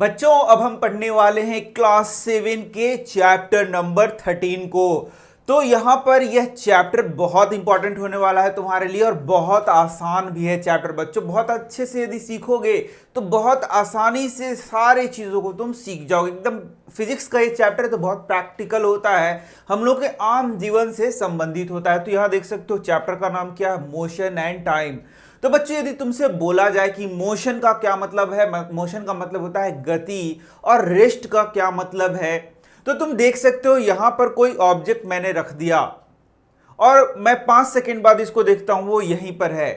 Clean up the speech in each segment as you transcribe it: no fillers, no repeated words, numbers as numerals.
बच्चों अब हम पढ़ने वाले हैं क्लास 7 के चैप्टर नंबर 13 को। तो यहां पर यह चैप्टर बहुत इंपॉर्टेंट होने वाला है तुम्हारे लिए और बहुत आसान भी है चैप्टर। बच्चों बहुत अच्छे से यदि सीखोगे तो बहुत आसानी से सारे चीज़ों को तुम सीख जाओगे। एकदम फिजिक्स का ये चैप्टर तो बहुत प्रैक्टिकल होता है, हम लोग के आम जीवन से संबंधित होता है। तो यहां देख सकते हो चैप्टर का नाम क्या है, मोशन एंड टाइम। तो बच्चों यदि तुमसे बोला जाए कि मोशन का क्या मतलब है, मोशन का मतलब होता है गति, और रेस्ट का क्या मतलब है, तो तुम देख सकते हो यहां पर कोई ऑब्जेक्ट मैंने रख दिया और मैं 5 सेकंड बाद इसको देखता हूं वो यहीं पर है,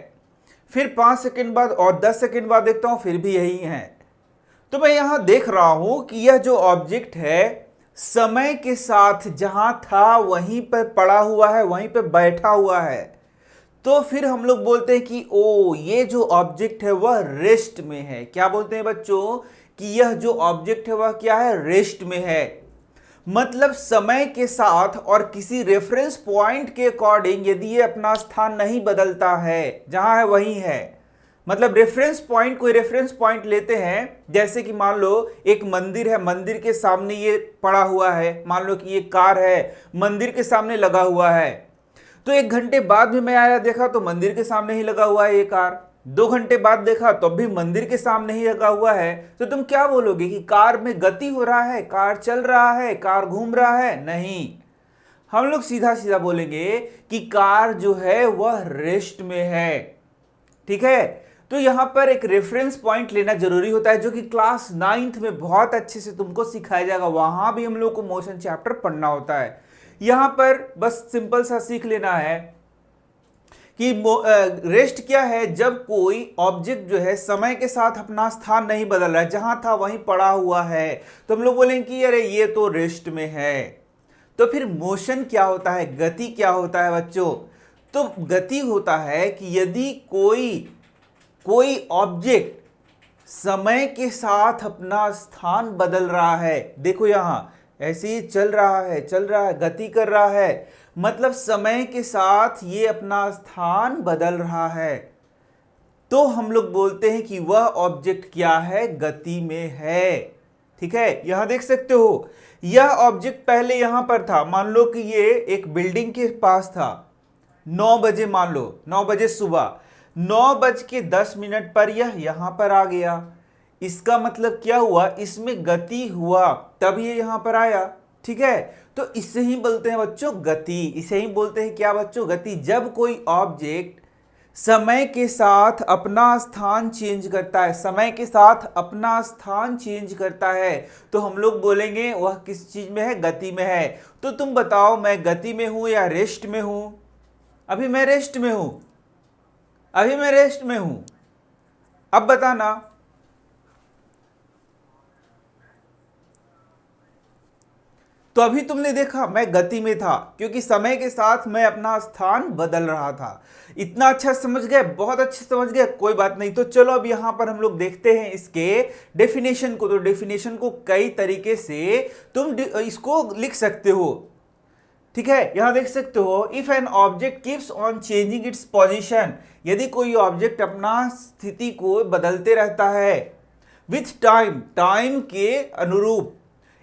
फिर 5 सेकंड बाद और 10 सेकंड बाद देखता हूं फिर भी यही है। तो मैं यहां देख रहा हूं कि यह जो ऑब्जेक्ट है समय के साथ जहां था वहीं पर पड़ा हुआ है, वहीं पर बैठा हुआ है। तो फिर हम लोग बोलते हैं कि ओ ये जो ऑब्जेक्ट है वह रेस्ट में है। क्या बोलते हैं बच्चों कि यह जो ऑब्जेक्ट है वह क्या है, रेस्ट में है। मतलब समय के साथ और किसी रेफरेंस पॉइंट के अकॉर्डिंग यदि ये अपना स्थान नहीं बदलता है, जहां है वहीं है। मतलब रेफरेंस पॉइंट, कोई रेफरेंस पॉइंट लेते हैं, जैसे कि मान लो एक मंदिर है, मंदिर के सामने ये पड़ा हुआ है, मान लो कि ये कार है, मंदिर के सामने लगा हुआ है। तो 1 घंटे बाद भी मैं आया देखा तो मंदिर के सामने ही लगा हुआ है ये कार। 2 घंटे बाद देखा तो भी मंदिर के सामने ही लगा हुआ है। तो तुम क्या बोलोगे कि कार में गति हो रहा है, कार चल रहा है, कार घूम रहा है? नहीं, हम लोग सीधा सीधा बोलेंगे कि कार जो है वह रेस्ट में है। ठीक है, तो यहां पर एक रेफरेंस पॉइंट लेना जरूरी होता है, जो कि क्लास 9th में बहुत अच्छे से तुमको सिखाया जाएगा। वहां भी हम लोग को मोशन चैप्टर पढ़ना होता है। यहां पर बस सिंपल सा सीख लेना है कि रेस्ट क्या है, जब कोई ऑब्जेक्ट जो है समय के साथ अपना स्थान नहीं बदल रहा है, जहां था वहीं पड़ा हुआ है, तो हम लोग बोलेंगे कि अरे ये तो रेस्ट में है। तो फिर मोशन क्या होता है, गति क्या होता है बच्चों? तो गति होता है कि यदि कोई कोई ऑब्जेक्ट समय के साथ अपना स्थान बदल रहा है, देखो यहां ऐसे ही चल रहा है, चल रहा है, गति कर रहा है, मतलब समय के साथ ये अपना स्थान बदल रहा है, तो हम लोग बोलते हैं कि वह ऑब्जेक्ट क्या है, गति में है। ठीक है, यहां देख सकते हो यह ऑब्जेक्ट पहले यहां पर था, मान लो कि ये एक बिल्डिंग के पास था। 9 बजे, मान लो 9 बजे सुबह, 9:10 पर यह यहां पर आ गया। इसका मतलब क्या हुआ, इसमें गति हुआ तब ये यहां पर आया। ठीक है, तो इसे ही बोलते हैं बच्चों गति। इसे ही बोलते हैं क्या बच्चों, गति। जब कोई ऑब्जेक्ट समय के साथ अपना स्थान चेंज करता है, समय के साथ अपना स्थान चेंज करता है, तो हम लोग बोलेंगे वह किस चीज में है, गति में है। तो तुम बताओ मैं गति में हूं या रेस्ट में हूं? अभी मैं रेस्ट में हूं, अभी मैं रेस्ट में हूं। अब बताना। तो अभी तुमने देखा मैं गति में था, क्योंकि समय के साथ मैं अपना स्थान बदल रहा था। इतना अच्छा समझ गए, बहुत अच्छे समझ गए, कोई बात नहीं। तो चलो अब यहां पर हम लोग देखते हैं इसके डेफिनेशन को। तो डेफिनेशन को कई तरीके से तुम इसको लिख सकते हो। ठीक है, यहां देख सकते हो, if an object keeps on changing its position, यदि कोई ऑब्जेक्ट अपना स्थिति को बदलते रहता है विथ टाइम, टाइम के अनुरूप,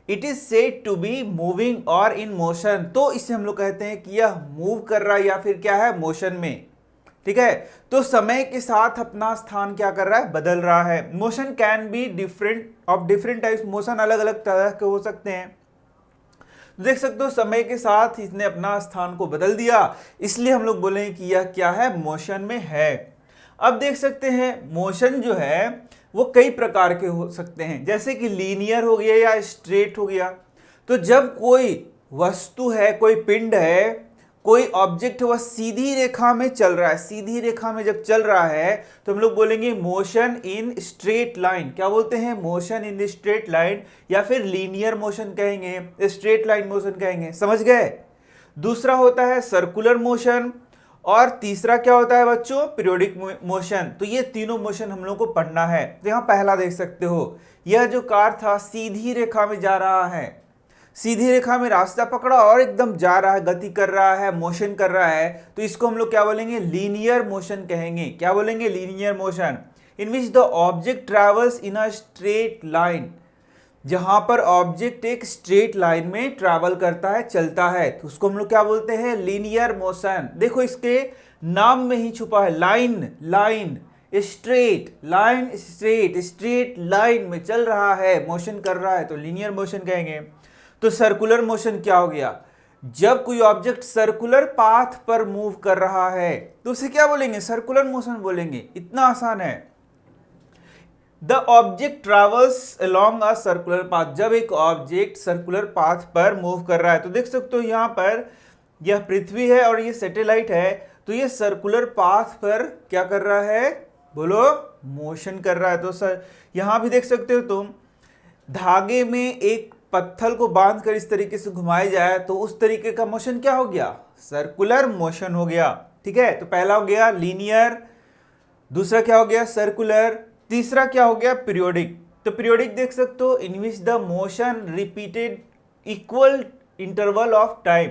it is said to be moving और इन मोशन, तो इसे हम लोग कहते हैं कि यह मूव कर रहा है या फिर क्या है, मोशन में। ठीक है, तो समय के साथ अपना स्थान क्या कर रहा है, बदल रहा है। Motion can be different of different types, motion अलग अलग तरह के हो सकते हैं। देख सकते हो समय के साथ इसने अपना स्थान को बदल दिया, इसलिए हम लोग बोलेंगे कि यह क्या है, मोशन में है। अब देख सकते हैं मोशन जो है वो कई प्रकार के हो सकते हैं, जैसे कि लीनियर हो गया या स्ट्रेट हो गया। तो जब कोई वस्तु है, कोई पिंड है, कोई ऑब्जेक्ट वह सीधी रेखा में चल रहा है, सीधी रेखा में जब चल रहा है तो हम लोग बोलेंगे मोशन इन स्ट्रेट लाइन। क्या बोलते हैं, मोशन इन स्ट्रेट लाइन, या फिर लीनियर मोशन कहेंगे, स्ट्रेट लाइन मोशन कहेंगे। समझ गए? दूसरा होता है सर्कुलर मोशन, और तीसरा क्या होता है बच्चों, पीरियोडिक मोशन। तो ये तीनों मोशन हम लोग को पढ़ना है। तो यहां पहला देख सकते हो, यह जो कार था सीधी रेखा में जा रहा है, सीधी रेखा में रास्ता पकड़ा और एकदम जा रहा है, गति कर रहा है, मोशन कर रहा है, तो इसको हम लोग क्या बोलेंगे, लीनियर मोशन कहेंगे। क्या बोलेंगे, linear motion, in which the object travels in a straight line. जहां पर ऑब्जेक्ट एक स्ट्रेट लाइन में ट्रैवल करता है, चलता है, तो उसको हम लोग क्या बोलते हैं? Linear motion. देखो इसके नाम में ही छुपा है, line line, straight line, straight straight line में चल रहा है, मोशन कर रहा है, तो लीनियर मोशन कहेंगे। तो सर्कुलर मोशन क्या हो गया? जब कोई ऑब्जेक्ट सर्कुलर पाथ पर मूव कर रहा है तो उसे क्या बोलेंगे? सर्कुलर मोशन बोलेंगे। इतना आसान है। The object travels along a circular path, जब एक ऑब्जेक्ट सर्कुलर पाथ पर मूव कर रहा है, तो देख सकते हो यहां पर यह पृथ्वी है और ये सैटेलाइट है, तो ये सर्कुलर पाथ पर क्या कर रहा है? बोलो, मोशन कर रहा है। तो सर यहां भी देख सकते हो तुम, धागे में एक पत्थर को बांधकर इस तरीके से घुमाया जाए तो उस तरीके का मोशन क्या हो गया? सर्कुलर मोशन हो गया। ठीक है, तो पहला हो गया लीनियर, दूसरा क्या हो गया? सर्कुलर, तीसरा क्या हो गया? पीरियोडिक। तो पीरियोडिक देख सकते हो, in which the motion repeated equal interval of time,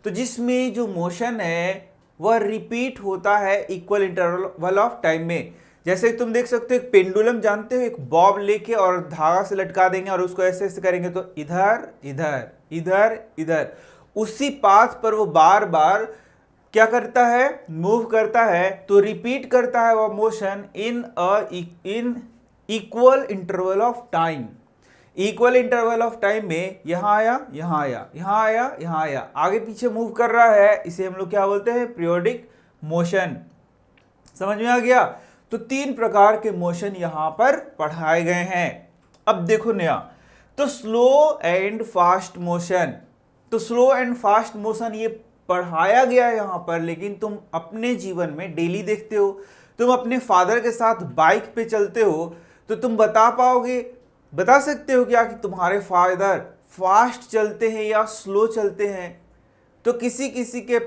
तो जिसमें जो मोशन है वह रिपीट होता है इक्वल इंटरवल ऑफ टाइम में। जैसे तुम देख सकते हो एक पेंडुलम, जानते हो, एक बॉब लेके और धागा से लटका देंगे और उसको ऐसे ऐसे करेंगे तो इधर इधर इधर इधर, उसी पाथ पर वो बार बार क्या करता है? मूव करता है, तो रिपीट करता है वह motion in equal interval of time. Equal interval of time में यहां आया, यहां आया, यहां आया, यहां आया, आगे पीछे मूव कर रहा है, इसे हम लोग क्या बोलते हैं? Periodic motion. समझ में आ गया? तो तीन प्रकार के मोशन यहां पर पढ़ाए गए हैं। अब देखो नया, तो स्लो एंड फास्ट मोशन। तो स्लो एंड फास्ट मोशन ये पढ़ाया गया है यहां पर, लेकिन तुम अपने जीवन में डेली देखते हो। तुम अपने फादर के साथ बाइक पे चलते हो तो तुम बता सकते हो क्या कि तुम्हारे फादर फास्ट चलते हैं या स्लो चलते हैं? तो किसी किसी के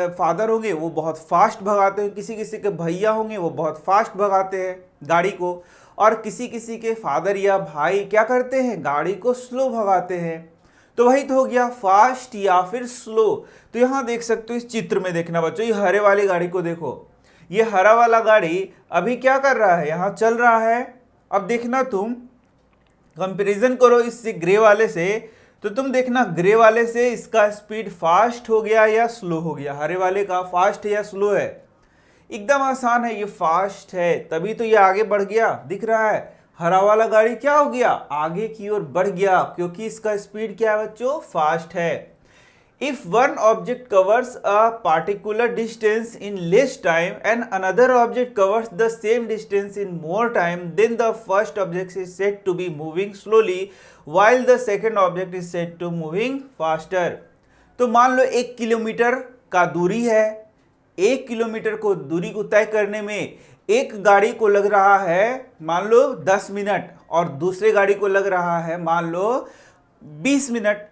फादर होंगे वो बहुत फास्ट भगाते हैं, किसी किसी के भैया होंगे वो बहुत फास्ट भगाते हैं गाड़ी को, और किसी किसी के फादर या भाई क्या करते हैं? गाड़ी को स्लो भगाते हैं। तो वही तो हो गया, फास्ट या फिर स्लो। तो यहां देख सकते हो, इस चित्र में देखना बच्चों, ये हरे वाली गाड़ी को देखो, ये हरा वाला गाड़ी अभी क्या कर रहा है? यहां चल रहा है। अब देखना तुम, कंपैरिजन करो इससे ग्रे वाले से, तो तुम देखना ग्रे वाले से इसका स्पीड फास्ट हो गया या स्लो हो गया? हरे वाले का फास्ट है या स्लो है? एकदम आसान है, ये फास्ट है, तभी तो ये आगे बढ़ गया। दिख रहा है, हरा वाला गाड़ी क्या हो गया? आगे की ओर बढ़ गया, क्योंकि इसका स्पीड क्या है बच्चों? फास्ट है। If one object covers a particular distance in less time and another object covers the same distance in more time, then the first object is said to be moving slowly while the second object is said to moving faster. तो मान लो 1 kilometre का दूरी है, 1 kilometre को दूरी को तय करने में एक गाड़ी को लग रहा है मान लो 10 मिनट और दूसरे गाड़ी को लग रहा है मान लो 20 मिनट।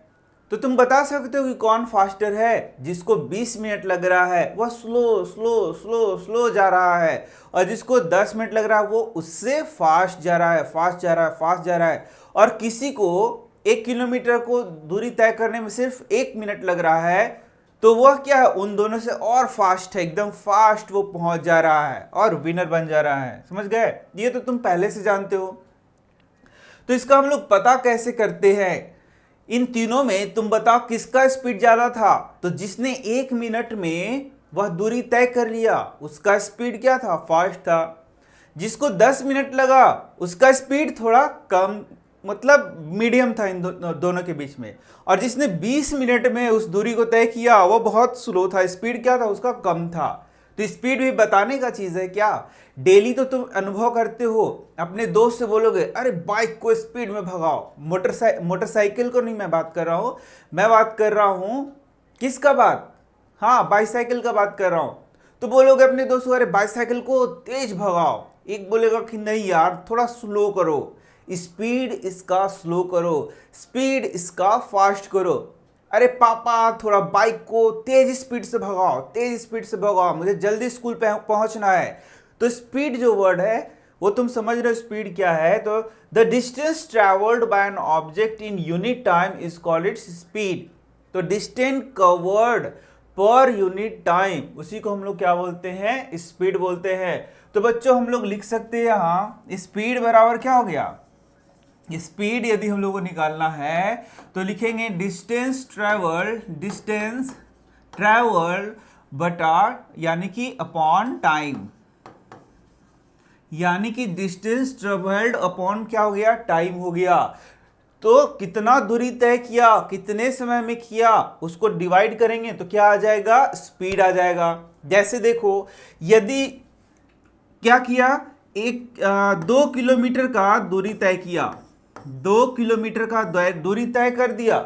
तो तुम बता सकते हो कि कौन फास्टर है? जिसको 20 मिनट लग रहा है वह स्लो स्लो स्लो स्लो जा रहा है, और जिसको 10 मिनट लग रहा है वो उससे फास्ट जा रहा है, फास्ट जा रहा है, फास्ट जा रहा है। और किसी को 1 किलोमीटर को दूरी तय करने में सिर्फ 1 मिनट लग रहा है, तो वह क्या है? उन दोनों से और फास्ट है, एकदम फास्ट वो पहुंच जा रहा है और विनर बन जा रहा है। समझ गए? ये तो तुम पहले से जानते हो। तो इसका हम लोग पता कैसे करते हैं? इन तीनों में तुम बताओ किसका स्पीड ज्यादा था? तो जिसने 1 मिनट में वह दूरी तय कर लिया उसका स्पीड क्या था? फास्ट था। जिसको 10 मिनट लगा उसका स्पीड थोड़ा कम, मतलब मीडियम था इन दोनों के बीच में। और जिसने 20 मिनट में उस दूरी को तय किया वो बहुत स्लो था, स्पीड क्या था उसका? कम था। तो स्पीड भी बताने का चीज है क्या? डेली तो तुम अनुभव करते हो, अपने दोस्त से बोलोगे अरे बाइक को स्पीड में भगाओ, मोटरसाइकिल को नहीं मैं बात कर रहा हूं, मैं बात कर रहा हूं किसका बात? हाँ, बाइसाइकिल का बात कर रहा हूं। तो बोलोगे अपने दोस्त को अरे बाइसाइकिल को तेज भगाओ, एक बोलेगा कि नहीं यार थोड़ा स्लो करो, स्पीड इसका स्लो करो, स्पीड इसका फास्ट करो। अरे पापा थोड़ा बाइक को तेज स्पीड से भगाओ, तेज स्पीड से भगाओ, मुझे जल्दी स्कूल पे पहुंचना है। तो स्पीड जो वर्ड है वो तुम समझ रहे हो स्पीड क्या है? तो the distance travelled by an object in unit time is called its speed. तो डिस्टेंस कवर्ड पर यूनिट टाइम, उसी को हम लोग क्या बोलते हैं? स्पीड बोलते हैं। तो बच्चों हम लोग लिख सकते हैं यहाँ स्पीड बराबर क्या हो गया? स्पीड यदि हम लोग को निकालना है तो लिखेंगे डिस्टेंस ट्रेवल बटा यानी कि अपॉन टाइम, यानी कि डिस्टेंस ट्रेवल्ड अपॉन क्या हो गया, टाइम हो गया। तो कितना दूरी तय किया, कितने समय में किया, उसको डिवाइड करेंगे तो क्या आ जाएगा, स्पीड आ जाएगा। जैसे देखो यदि क्या किया, 2 किलोमीटर का दूरी तय किया, 2 किलोमीटर का दूरी तय कर दिया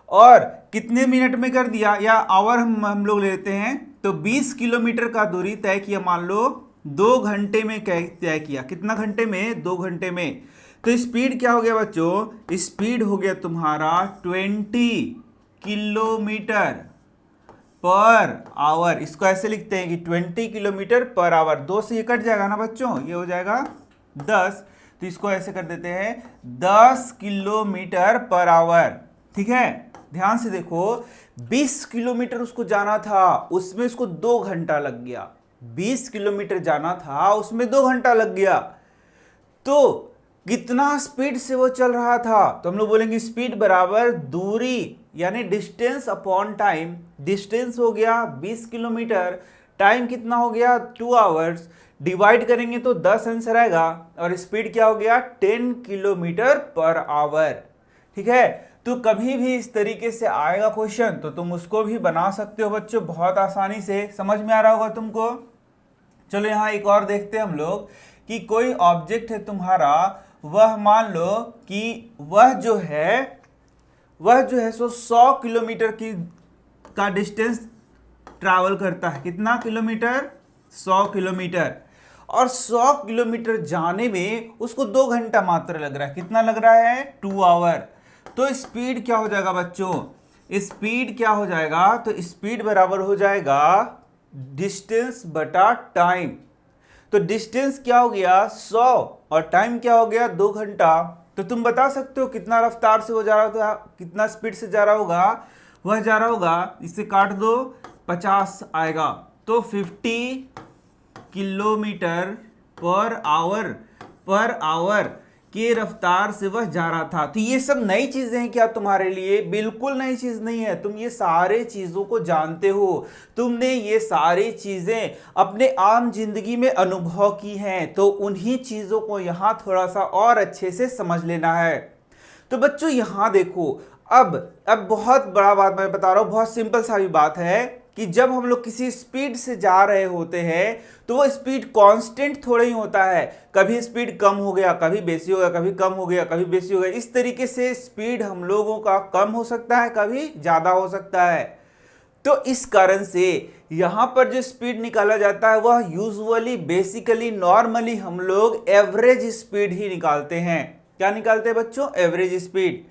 और कितने मिनट में कर दिया, या आवर हम लोग लेते हैं तो 20 किलोमीटर का दूरी तय किया, मान लो 2 घंटे में तय किया। कितना घंटे में, 2 घंटे में। तो स्पीड क्या हो गया बच्चों, स्पीड हो गया तुम्हारा 20 किलोमीटर पर आवर। इसको ऐसे लिखते हैं कि 20 किलोमीटर पर आवर। 2 से ये कट जाएगा ना बच्चों, ये हो जाएगा 10, तो इसको ऐसे कर देते हैं 10 किलोमीटर पर आवर। ठीक है, ध्यान से देखो, 20 किलोमीटर उसको जाना था, उसमें उसको 2 घंटा लग गया। 20 किलोमीटर जाना था, उसमें 2 घंटा लग गया। तो कितना स्पीड से वो चल रहा था, तो हम लोग बोलेंगे स्पीड बराबर दूरी यानी डिस्टेंस अपॉन टाइम। डिस्टेंस हो गया 20 किलोमीटर, टाइम कितना हो गया 2 आवर्स, डिवाइड करेंगे तो 10 आंसर आएगा, और स्पीड क्या हो गया 10 किलोमीटर पर आवर। ठीक है, तो कभी भी इस तरीके से आएगा क्वेश्चन तो तुम उसको भी बना सकते हो बच्चों, बहुत आसानी से। समझ में आ रहा होगा तुमको। चलो यहाँ एक और देखते हैं हम लोग कि कोई ऑब्जेक्ट है तुम्हारा, वह मान लो कि वह जो है सो 100 किलोमीटर का डिस्टेंस ट्रैवल करता है। कितना किलोमीटर, 100 किलोमीटर, और 100 किलोमीटर जाने में उसको 2 घंटा मात्र लग रहा है। कितना लग रहा है, 2 आवर। तो स्पीड क्या हो जाएगा बच्चों, स्पीड क्या हो जाएगा, तो स्पीड बराबर हो जाएगा डिस्टेंस बटा टाइम। तो डिस्टेंस क्या हो गया 100 और टाइम क्या हो गया 2 घंटा। तो तुम बता सकते हो कितना रफ्तार से वो जा रहा था, कितना स्पीड से जा रहा होगा, वह जा रहा होगा, इसे काट दो 50 आएगा, तो 50 किलोमीटर पर आवर के रफ्तार से वह जा रहा था। तो ये सब नई चीजें हैं क्या तुम्हारे लिए, बिल्कुल नई चीज नहीं है। तुम ये सारे चीजों को जानते हो, तुमने ये सारी चीजें अपने आम जिंदगी में अनुभव की हैं, तो उन्हीं चीजों को यहाँ थोड़ा सा और अच्छे से समझ लेना है। तो बच्चों यहाँ देखो, अब बहुत बड़ा बात मैं बता रहा हूँ, बहुत सिंपल सा भी बात है कि जब हम लोग किसी स्पीड से जा रहे होते हैं तो वो स्पीड कांस्टेंट थोड़ा ही होता है। कभी स्पीड कम हो गया, कभी बेसी हो गया, कभी कम हो गया, कभी बेसी हो गया। इस तरीके से स्पीड हम लोगों का कम हो सकता है, कभी ज़्यादा हो सकता है। तो इस कारण से यहाँ पर जो स्पीड निकाला जाता है वह यूजुअली बेसिकली नॉर्मली हम लोग एवरेज स्पीड ही निकालते हैं। क्या निकालते हैं बच्चों, एवरेज स्पीड।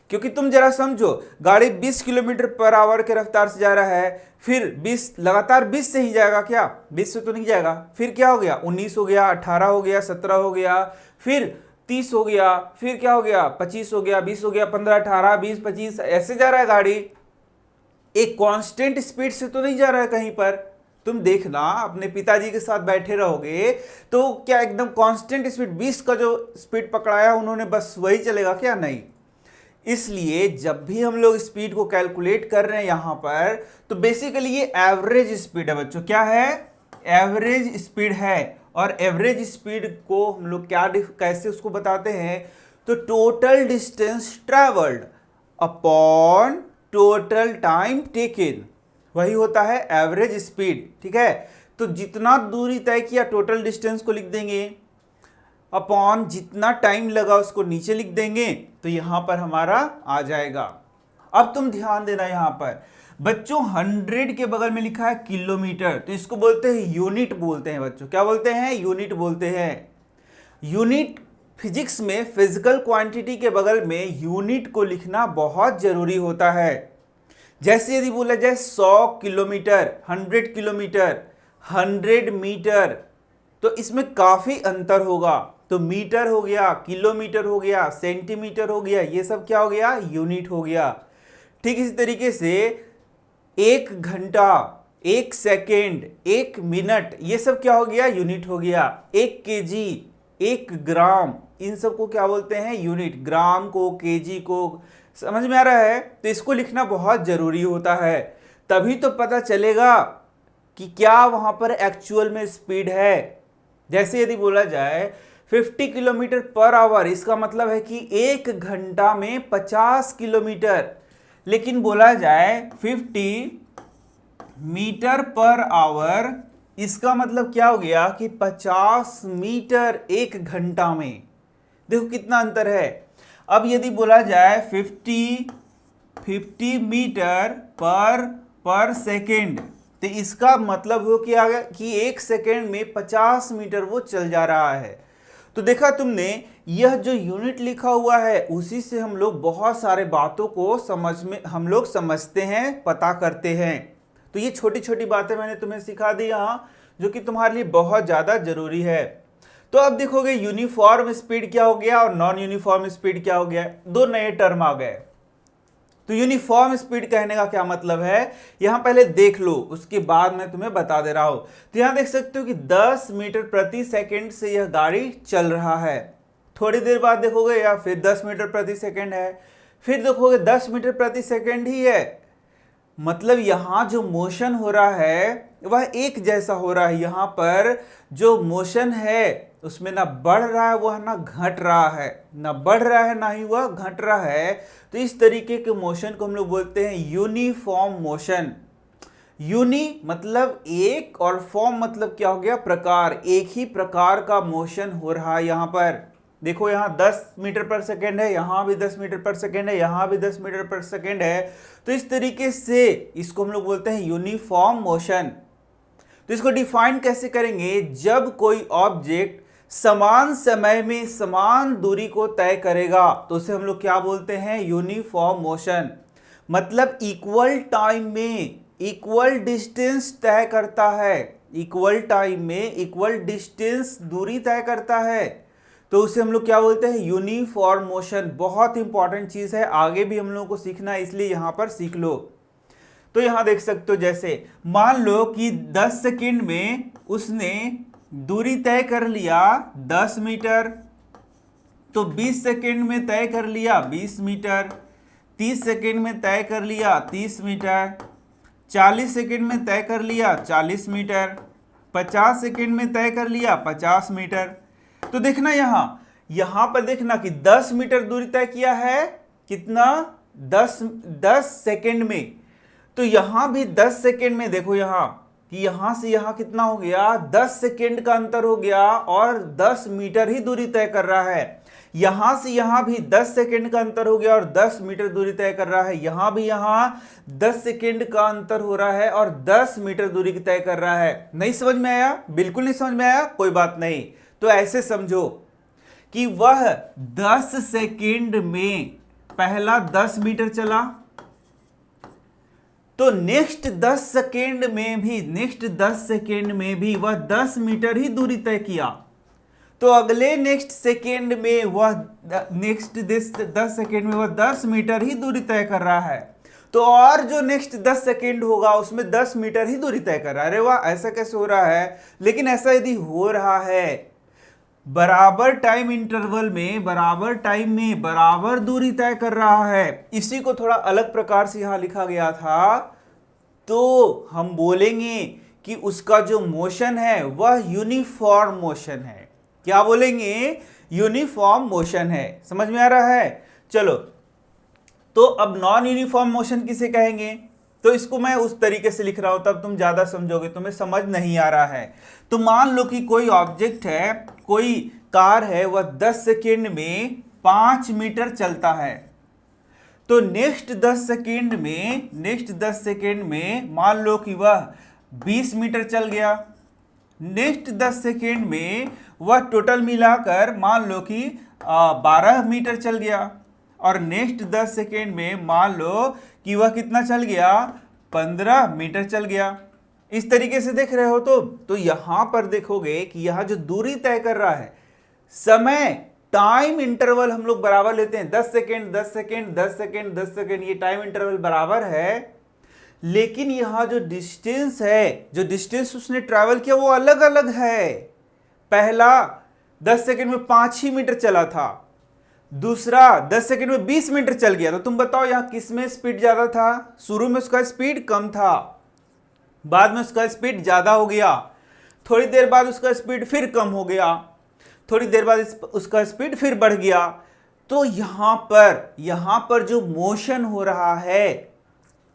क्योंकि तुम जरा समझो, गाड़ी 20 किलोमीटर पर आवर के रफ्तार से जा रहा है, फिर 20 लगातार 20 से ही जाएगा क्या, 20 से तो नहीं जाएगा। फिर क्या हो गया 19 हो गया, 18 हो गया, 17 हो गया, फिर 30 हो गया, फिर क्या हो गया 25 हो गया, 20 हो गया, 15, 18, 20, 25 ऐसे जा रहा है गाड़ी। एक कांस्टेंट स्पीड से तो नहीं जा रहा है कहीं पर। तुम देखना अपने पिताजी के साथ बैठे रहोगे तो क्या एकदम कांस्टेंट स्पीड 20 का जो स्पीड पकड़ाया उन्होंने बस वही चलेगा क्या, नहीं। इसलिए जब भी हम लोग स्पीड को कैलकुलेट कर रहे हैं यहां पर, तो बेसिकली ये एवरेज स्पीड है बच्चों। क्या है, एवरेज स्पीड है। और एवरेज स्पीड को हम लोग कैसे उसको बताते हैं, तो total distance travelled upon total time taken, वही होता है एवरेज स्पीड। ठीक है, तो जितना दूरी तय किया टोटल डिस्टेंस को लिख देंगे, अपॉन जितना टाइम लगा उसको नीचे लिख देंगे, तो यहां पर हमारा आ जाएगा। अब तुम ध्यान देना, यहां पर बच्चों 100 के बगल में लिखा है किलोमीटर, तो इसको बोलते हैं यूनिट बोलते हैं बच्चों। क्या बोलते हैं, यूनिट बोलते हैं। यूनिट फिजिक्स में फिजिकल क्वांटिटी के बगल में यूनिट को लिखना बहुत जरूरी होता है। जैसे यदि बोला जाए 100 किलोमीटर, 100 किलोमीटर, 100 मीटर, तो इसमें काफी अंतर होगा। तो मीटर हो गया, किलोमीटर हो गया, सेंटीमीटर हो गया, ये सब क्या हो गया, यूनिट हो गया। ठीक इसी तरीके से 1 घंटा, 1 सेकेंड, 1 मिनट, ये सब क्या हो गया, यूनिट हो गया। 1 केजी, 1 ग्राम, इन सब को क्या बोलते हैं, यूनिट। ग्राम को, केजी को, समझ में आ रहा है। तो इसको लिखना बहुत जरूरी होता है, तभी तो पता चलेगा कि क्या वहां पर एक्चुअल में स्पीड है। जैसे यदि बोला जाए 50 किलोमीटर पर आवर, इसका मतलब है कि 1 घंटा में 50 किलोमीटर। लेकिन बोला जाए 50 मीटर पर आवर, इसका मतलब क्या हो गया कि 50 मीटर 1 घंटा में। देखो कितना अंतर है। अब यदि बोला जाए 50 मीटर पर सेकेंड, तो इसका मतलब हो कि 1 सेकेंड में 50 मीटर वो चल जा रहा है। तो देखा तुमने, यह जो यूनिट लिखा हुआ है उसी से हम लोग बहुत सारे बातों को हम लोग समझते हैं, पता करते हैं। तो ये छोटी छोटी बातें मैंने तुम्हें सिखा दी यहाँ, जो कि तुम्हारे लिए बहुत ज़्यादा जरूरी है। तो अब देखोगे यूनिफॉर्म स्पीड क्या हो गया और नॉन यूनिफॉर्म स्पीड क्या हो गया, दो नए टर्म आ गए। तो यूनिफॉर्म स्पीड कहने का क्या मतलब है, यहां पहले देख लो, उसके बाद मैं तुम्हें बता दे रहा हूं। तो यहां देख सकते हो कि 10 मीटर प्रति सेकंड से यह गाड़ी चल रहा है। थोड़ी देर बाद देखोगे या फिर 10 मीटर प्रति सेकंड है, फिर देखोगे 10 मीटर प्रति सेकंड ही है। मतलब यहां जो मोशन हो रहा है वह एक जैसा हो रहा है। यहां पर जो मोशन है उसमें ना बढ़ रहा है वह ना घट रहा है, ना बढ़ रहा है ना ही वह घट रहा है। तो इस तरीके के मोशन को हम लोग बोलते हैं यूनिफॉर्म मोशन। यूनि मतलब एक और फॉर्म मतलब क्या हो गया, प्रकार। एक ही प्रकार का मोशन हो रहा है। यहां पर देखो, यहाँ 10 मीटर पर सेकेंड है, यहाँ भी 10 मीटर पर सेकेंड है, यहाँ भी 10 मीटर पर सेकेंड है। तो इस तरीके से इसको हम लोग बोलते हैं यूनिफॉर्म मोशन। तो इसको डिफाइन कैसे करेंगे, जब कोई ऑब्जेक्ट समान समय में समान दूरी को तय करेगा तो उसे हम लोग क्या बोलते हैं, यूनिफॉर्म मोशन। मतलब इक्वल टाइम में इक्वल डिस्टेंस तय करता है, इक्वल टाइम में इक्वल डिस्टेंस दूरी तय करता है, तो उसे हम लोग क्या बोलते हैं, यूनिफॉर्म मोशन। बहुत इंपॉर्टेंट चीज है, आगे भी हम लोगों को सीखना है, इसलिए यहां पर सीख लो। तो यहां देख सकते हो, जैसे मान लो कि 10 सेकंड में उसने दूरी तय कर लिया 10 मीटर, तो 20 सेकंड में तय कर लिया 20 मीटर, 30 सेकंड में तय कर लिया 30 मीटर, 40 सेकंड में तय कर लिया 40 मीटर, 50 सेकंड में तय कर लिया 50 मीटर। तो देखना यहां पर देखना कि 10 मीटर दूरी तय किया है, कितना, 10 सेकंड में। तो यहां भी 10 सेकंड में देखो यहां कि यहां से यहां कितना हो गया, 10 सेकंड का अंतर हो गया और 10 मीटर ही दूरी तय कर रहा है। यहां से यहां भी 10 सेकंड का अंतर हो गया और 10 मीटर दूरी तय कर रहा है। यहां भी यहां 10 सेकंड का अंतर हो रहा है और 10 मीटर दूरी तय कर रहा है। नहीं समझ में आया, बिल्कुल नहीं समझ में आया, कोई बात नहीं। तो ऐसे समझो कि वह 10 सेकंड में पहला 10 मीटर चला, तो नेक्स्ट 10 सेकेंड में भी वह 10 मीटर ही दूरी तय किया। तो अगले नेक्स्ट सेकेंड में वह 10 सेकेंड में वह 10 मीटर ही दूरी तय कर रहा है। तो और जो नेक्स्ट 10 सेकेंड होगा उसमें 10 मीटर ही दूरी तय कर रहा है। अरे वाह, ऐसा कैसे हो रहा है। लेकिन ऐसा यदि हो रहा है बराबर टाइम इंटरवल में, बराबर टाइम में बराबर दूरी तय कर रहा है, इसी को थोड़ा अलग प्रकार से यहां लिखा गया था, तो हम बोलेंगे कि उसका जो मोशन है वह यूनिफॉर्म मोशन है। क्या बोलेंगे, यूनिफॉर्म मोशन है। समझ में आ रहा है। चलो, तो अब नॉन यूनिफॉर्म मोशन किसे कहेंगे, तो इसको मैं उस तरीके से लिख रहा हूं, तब तुम ज्यादा समझोगे, तुम्हें समझ नहीं आ रहा है। तो मान लो कि कोई ऑब्जेक्ट है, कोई कार है, वह 10 सेकेंड में 5 मीटर चलता है। तो नेक्स्ट 10 सेकेंड में मान लो कि वह 20 मीटर चल गया। नेक्स्ट 10 सेकेंड में वह टोटल मिलाकर मान लो कि 12 मीटर चल गया। और नेक्स्ट 10 सेकेंड में मान लो कि वह कितना चल गया, 15 मीटर चल गया। इस तरीके से देख रहे हो। तो यहां पर देखोगे कि यहां जो दूरी तय कर रहा है, समय, टाइम इंटरवल हम लोग बराबर लेते हैं, 10 सेकेंड 10 सेकेंड 10 सेकेंड 10 सेकेंड, ये टाइम इंटरवल बराबर है। लेकिन यहां जो डिस्टेंस है, जो डिस्टेंस उसने ट्रैवल किया वो अलग अलग है। पहला 10 सेकंड में 5 ही मीटर चला था, दूसरा 10 सेकंड में 20 मीटर चल गया। तो तुम बताओ यहां किस में स्पीड ज्यादा था? शुरू में उसका स्पीड कम था, बाद में उसका स्पीड ज्यादा हो गया, थोड़ी देर बाद उसका स्पीड फिर कम हो गया, थोड़ी देर बाद उसका स्पीड फिर बढ़ गया। तो यहां पर जो मोशन हो रहा है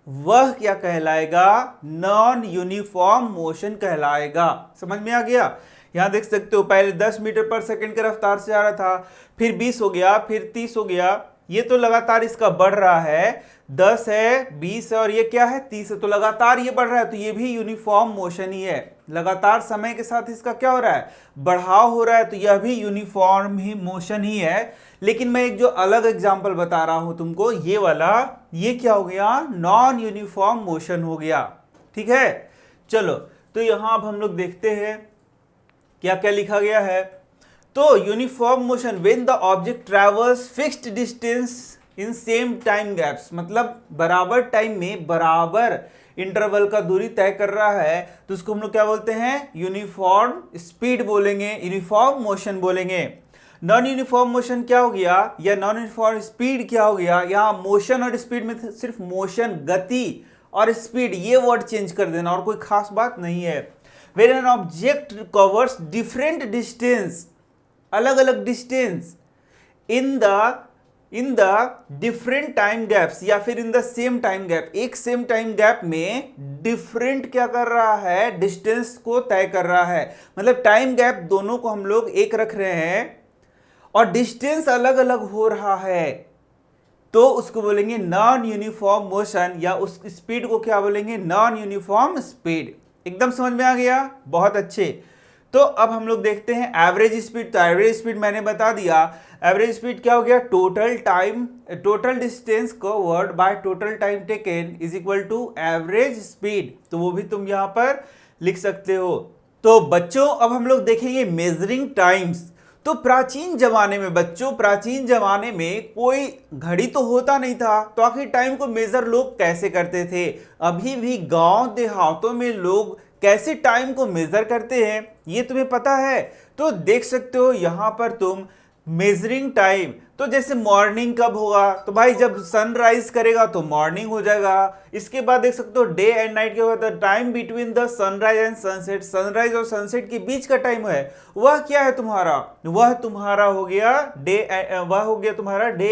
वह क्या कहलाएगा? नॉन यूनिफॉर्म मोशन कहलाएगा। समझ में आ गया? यहां देख सकते हो पहले 10 मीटर पर सेकंड की रफ्तार से आ रहा था, फिर 20 हो गया, फिर 30 हो गया, ये तो लगातार इसका बढ़ रहा है। 10 है, 20 है और ये क्या है? 30 है। तो लगातार ये बढ़ रहा है, तो ये भी यूनिफॉर्म मोशन ही है। लगातार समय के साथ इसका क्या हो रहा है? बढ़ाव हो रहा है, तो यह भी यूनिफॉर्म ही मोशन ही है। लेकिन मैं एक जो अलग एग्जांपल बता रहा हूं तुमको, ये वाला, ये क्या हो गया? नॉन यूनिफॉर्म मोशन हो गया। ठीक है, चलो तो यहां अब हम लोग देखते हैं क्या क्या लिखा गया है। तो uniform motion when the object travels fixed distance in same time gaps, मतलब बराबर टाइम में बराबर इंटरवल का दूरी तय कर रहा है, तो उसको हम लोग क्या बोलते हैं? यूनिफॉर्म स्पीड बोलेंगे, यूनिफॉर्म मोशन बोलेंगे। नॉन यूनिफॉर्म मोशन क्या हो गया, या नॉन यूनिफॉर्म स्पीड क्या हो गया? यहां मोशन और स्पीड में सिर्फ मोशन, गति और स्पीड, ये वर्ड चेंज कर देना, और कोई खास बात नहीं है। When an object covers different distance, अलग अलग distance in the different time gaps, या फिर in the same time gap, एक सेम टाइम गैप में डिफरेंट क्या कर रहा है? डिस्टेंस को तय कर रहा है। मतलब टाइम गैप दोनों को हम लोग एक रख रहे हैं और डिस्टेंस अलग अलग हो रहा है, तो उसको बोलेंगे नॉन यूनिफॉर्म मोशन, या उस स्पीड को क्या बोलेंगे? Non uniform speed. एकदम समझ में आ गया? बहुत अच्छे। तो अब हम लोग देखते हैं एवरेज स्पीड। तो एवरेज स्पीड मैंने बता दिया। एवरेज स्पीड क्या हो गया? Total distance covered by total time taken is equal to average speed. तो वो भी तुम यहां पर लिख सकते हो। तो बच्चों अब हम लोग देखेंगे मेजरिंग टाइम्स। तो प्राचीन जमाने में बच्चों, प्राचीन जमाने में कोई घड़ी तो होता नहीं था, तो आखिर टाइम को मेजर लोग कैसे करते थे? अभी भी गांव देहातों में लोग कैसे टाइम को मेजर करते हैं, ये तुम्हें पता है? तो देख सकते हो यहां पर तुम मेजरिंग टाइम, तो जैसे मॉर्निंग कब होगा? तो भाई जब सनराइज करेगा तो मॉर्निंग हो जाएगा। इसके बाद देख सकते हो डे एंड नाइट क्या होता है? Time between the sunrise and sunset, sunrise और सनसेट के बीच का टाइम है, वह क्या है तुम्हारा? वह तुम्हारा हो गया डे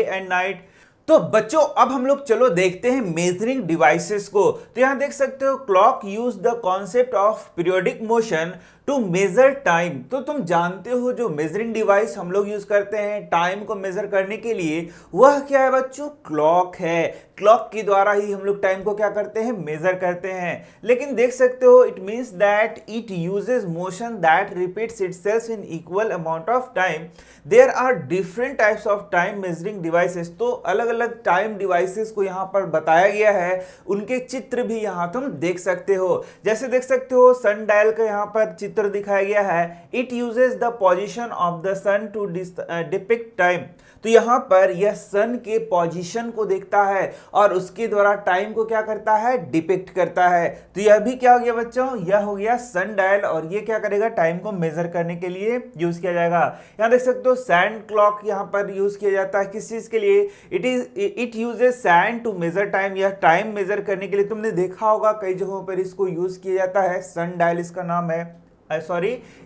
एंड नाइट। तो बच्चों अब हम लोग चलो देखते हैं मेजरिंग डिवाइसेस को। तो यहां देख सकते हो clock use the concept of periodic motion to measure time. तो तुम जानते हो जो मेजरिंग डिवाइस हम लोग यूज करते हैं टाइम को मेजर करने के लिए, वह क्या है बच्चों? क्लॉक है। क्लॉक के द्वारा ही हम लोग टाइम को क्या करते हैं? मेजर करते हैं। लेकिन देख सकते हो it means that it uses motion that repeats itself in equal amount of time. There are different types of time measuring devices. तो अलग अलग टाइम डिवाइसेस को यहाँ पर बताया गया है, उनके चित्र भी यहाँ तुम देख सकते हो। जैसे देख सकते हो सन डायल का यहाँ पर चित्र दिखाया गया है। It uses the position of the sun to depict time. तो यहाँ पर यह सन के पोजीशन को देखता है और उसके द्वारा टाइम को क्या करता है? डिपिक्ट करता है। तो यह भी क्या हो गया बच्चों? यह हो गया सन डायल, और ये क्या करेगा? टाइम को मेजर करने के लिए यूज किया जाएगा। यहाँ देख सकते हो सैंड क्लॉक यहाँ पर यूज किया जाता है। किस चीज के लिए? It uses sand to measure time. यह टाइम मेजर करने के लिए तुमने देखा होगा कई जगहों पर इसको यूज किया जाता है। सन डायल इसका नाम है,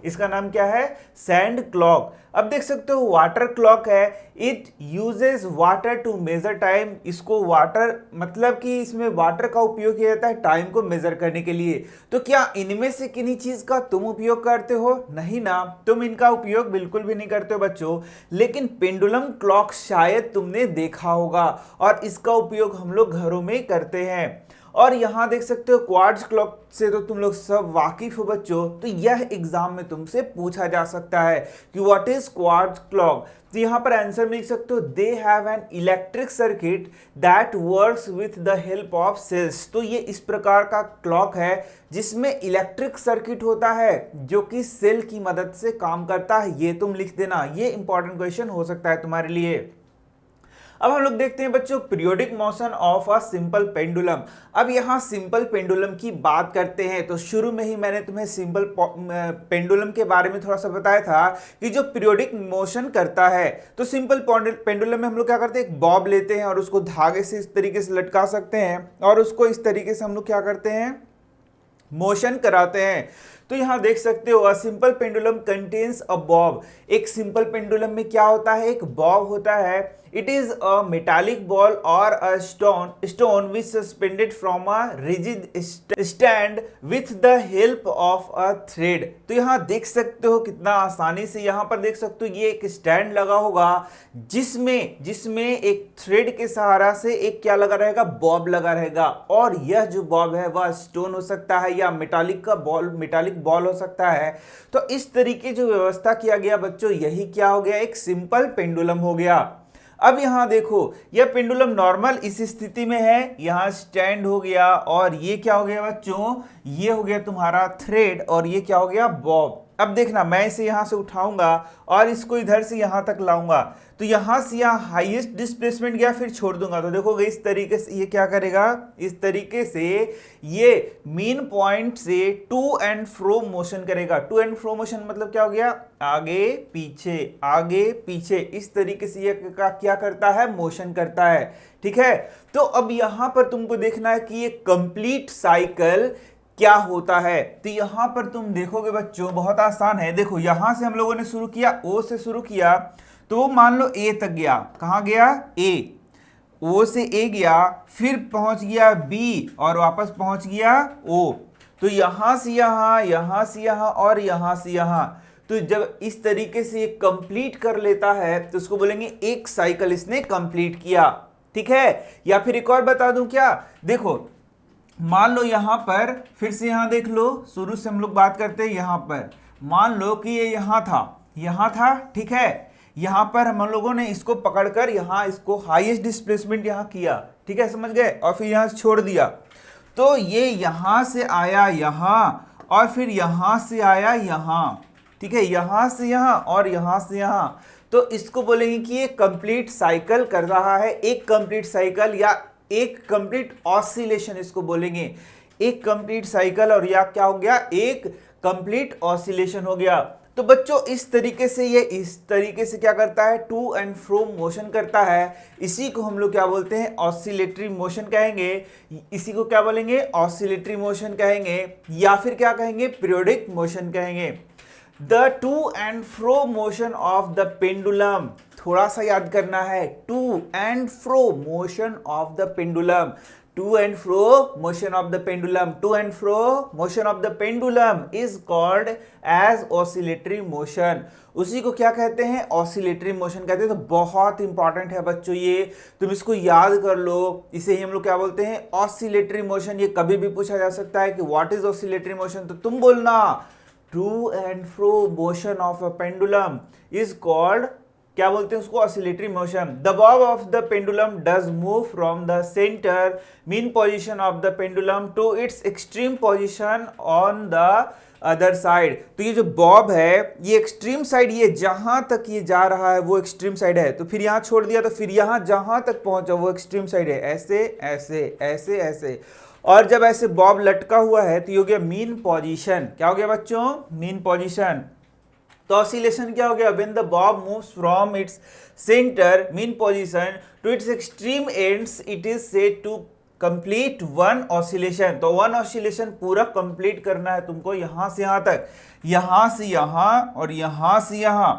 इसका नाम क्या है? Sand clock. अब देख सकते हो वाटर क्लॉक है। It uses water to measure time. इसको वाटर मतलब कि इसमें वाटर का उपयोग किया जाता है टाइम को मेजर करने के लिए। तो क्या इनमें से किन्हीं चीज का तुम उपयोग करते हो? नहीं ना, तुम इनका उपयोग बिल्कुल भी नहीं करते हो बच्चों। लेकिन पेंडुलम क्लॉक शायद तुमने देखा होगा, और इसका उपयोग हम लोग घरों में करते हैं। और यहां देख सकते हो क्वार्ट्ज क्लॉक से तो तुम लोग सब वाकिफ हो बच्चों। तो यह एग्जाम में तुमसे पूछा जा सकता है कि व्हाट इज क्वार्ट्ज क्लॉक। तो यहां पर आंसर में लिख सकते हो they have an electric circuit that works with the help of cells. तो ये इस प्रकार का क्लॉक है जिसमें इलेक्ट्रिक सर्किट होता है जो कि सेल की मदद से काम करता है। ये तुम लिख देना, ये इंपॉर्टेंट क्वेश्चन हो सकता है तुम्हारे लिए। अब हम लोग देखते हैं बच्चों periodic motion of a simple pendulum. अब यहाँ सिंपल पेंडुलम की बात करते हैं तो शुरू में ही मैंने तुम्हें सिंपल पेंडुलम के बारे में थोड़ा सा बताया था कि जो पीरियोडिक मोशन करता है, तो सिंपल पेंडुलम में हम लोग क्या करते हैं, एक बॉब लेते हैं और उसको धागे से इस तरीके से लटका सकते हैं और उसको इस तरीके से हम लोग क्या करते हैं, मोशन कराते हैं। तो यहां देख सकते हो a simple pendulum contains a bob. एक सिंपल पेंडुलम में क्या होता है, एक बॉब होता है। It is a metallic ball और a stone which suspended from a rigid stand with the help of a thread. तो यहां देख सकते हो कितना आसानी से, यहां पर देख सकते हो ये एक स्टैंड लगा होगा जिसमें एक थ्रेड के सहारा से एक क्या लगा रहेगा, बॉब लगा रहेगा। और यह जो बॉब है वह स्टोन हो सकता है या मेटालिक बॉल हो सकता है। तो इस तरीके जो व्यवस्था किया गया बच्चों, यही क्या हो गया, एक सिंपल पेंडुलम हो गया। अब यहां देखो यह पेंडुलम नॉर्मल इस स्थिति में है, यहां स्टैंड हो गया और ये क्या हो गया बच्चों, ये हो गया तुम्हारा थ्रेड और ये क्या हो गया, बॉब। अब देखना मैं इसे यहां से उठाऊंगा और इसको इधर से यहां तक लाऊंगा, तो यहां से यहां हाईएस्ट डिस्प्लेसमेंट गया, फिर छोड़ दूंगा तो देखोगे इस तरीके से ये क्या करेगा, इस तरीके से ये मेन पॉइंट से टू एंड फ्रो मोशन करेगा। टू एंड फ्रो मोशन मतलब क्या हो गया, आगे पीछे इस तरीके से ये क्या करता है, मोशन करता है। ठीक है, तो अब यहां पर तुमको देखना है कि ये कंप्लीट साइकिल क्या होता है। तो यहां पर तुम देखोगे बच्चों बहुत आसान है। देखो यहां से हम लोगों ने शुरू किया, ओ से शुरू किया, तो मान लो ए तक गया, कहां गया, ए, ओ से ए गया, फिर पहुंच गया बी और वापस पहुंच गया ओ। तो यहां से यहां और यहां से यहां। तो जब इस तरीके से ये कंप्लीट कर लेता है तो उसको बोलेंगे एक साइकिल इसने कंप्लीट किया। ठीक है, या फिर एक और बता दूं क्या, देखो मान लो यहां पर, फिर से यहां देख लो, शुरू से हम लोग बात करते हैं। यहां पर मान लो कि ये यहां था, ठीक है, यहां पर हम लोगों ने इसको पकड़कर यहां इसको हाईएस्ट डिस्प्लेसमेंट यहां किया, ठीक है, समझ गए, और फिर यहां छोड़ दिया। तो ये यहां से आया यहां और फिर यहां से आया यहां, ठीक है, यहां से यहां और यहां से यहां। तो इसको बोलेंगे कि ये कंप्लीट साइकिल कर रहा है, एक कंप्लीट साइकिल या एक कंप्लीट ऑसिलेशन इसको बोलेंगे, एक कंप्लीट साइकिल और या क्या हो गया, एक कंप्लीट ऑसिलेशन हो गया। तो बच्चों इस तरीके से ये इस तरीके से क्या करता है, टू एंड फ्रो मोशन करता है। इसी को हम लोग क्या बोलते हैं, ऑसिलेटरी मोशन कहेंगे। इसी को क्या बोलेंगे, ऑसिलेटरी मोशन कहेंगे, या फिर क्या कहेंगे, पीरियोडिक मोशन कहेंगे। The to and fro motion of the pendulum, थोड़ा सा याद करना है, to and fro motion of the pendulum, to and fro motion of the pendulum, to and fro motion of the pendulum is called as oscillatory motion. उसी को क्या कहते हैं, ऑसिलेटरी मोशन कहते हैं। तो बहुत इंपॉर्टेंट है बच्चों ये, तुम इसको याद कर लो। इसे ही हम लोग क्या बोलते हैं, ऑसिलेटरी मोशन। ये कभी भी पूछा जा सकता है कि व्हाट इज ऑसिलेटरी मोशन, तो तुम बोलना to and fro motion of a pendulum is called, क्या बोलते हैं उसको, oscillatory motion. The bob of the pendulum does move from the centre mean position of the pendulum to its extreme position on the other side. तो ये जो Bob है ये extreme side, ये जहां तक ये जा रहा है वो एक्सट्रीम साइड है, तो फिर यहां छोड़ दिया तो फिर यहां जहां तक पहुंचा वो एक्सट्रीम साइड है, ऐसे ऐसे ऐसे ऐसे। और जब ऐसे बॉब लटका हुआ है तो ये हो गया मीन पोजीशन। क्या हो गया बच्चों, मीन पोजीशन। तो ऑसिलेशन क्या हो गया, when the bob moves from its centre mean position to its extreme ends it is said to complete one oscillation. तो वन ऑसिलेशन पूरा कंप्लीट करना है तुमको, यहां से यहां तक, यहां से यहां और यहां से यहां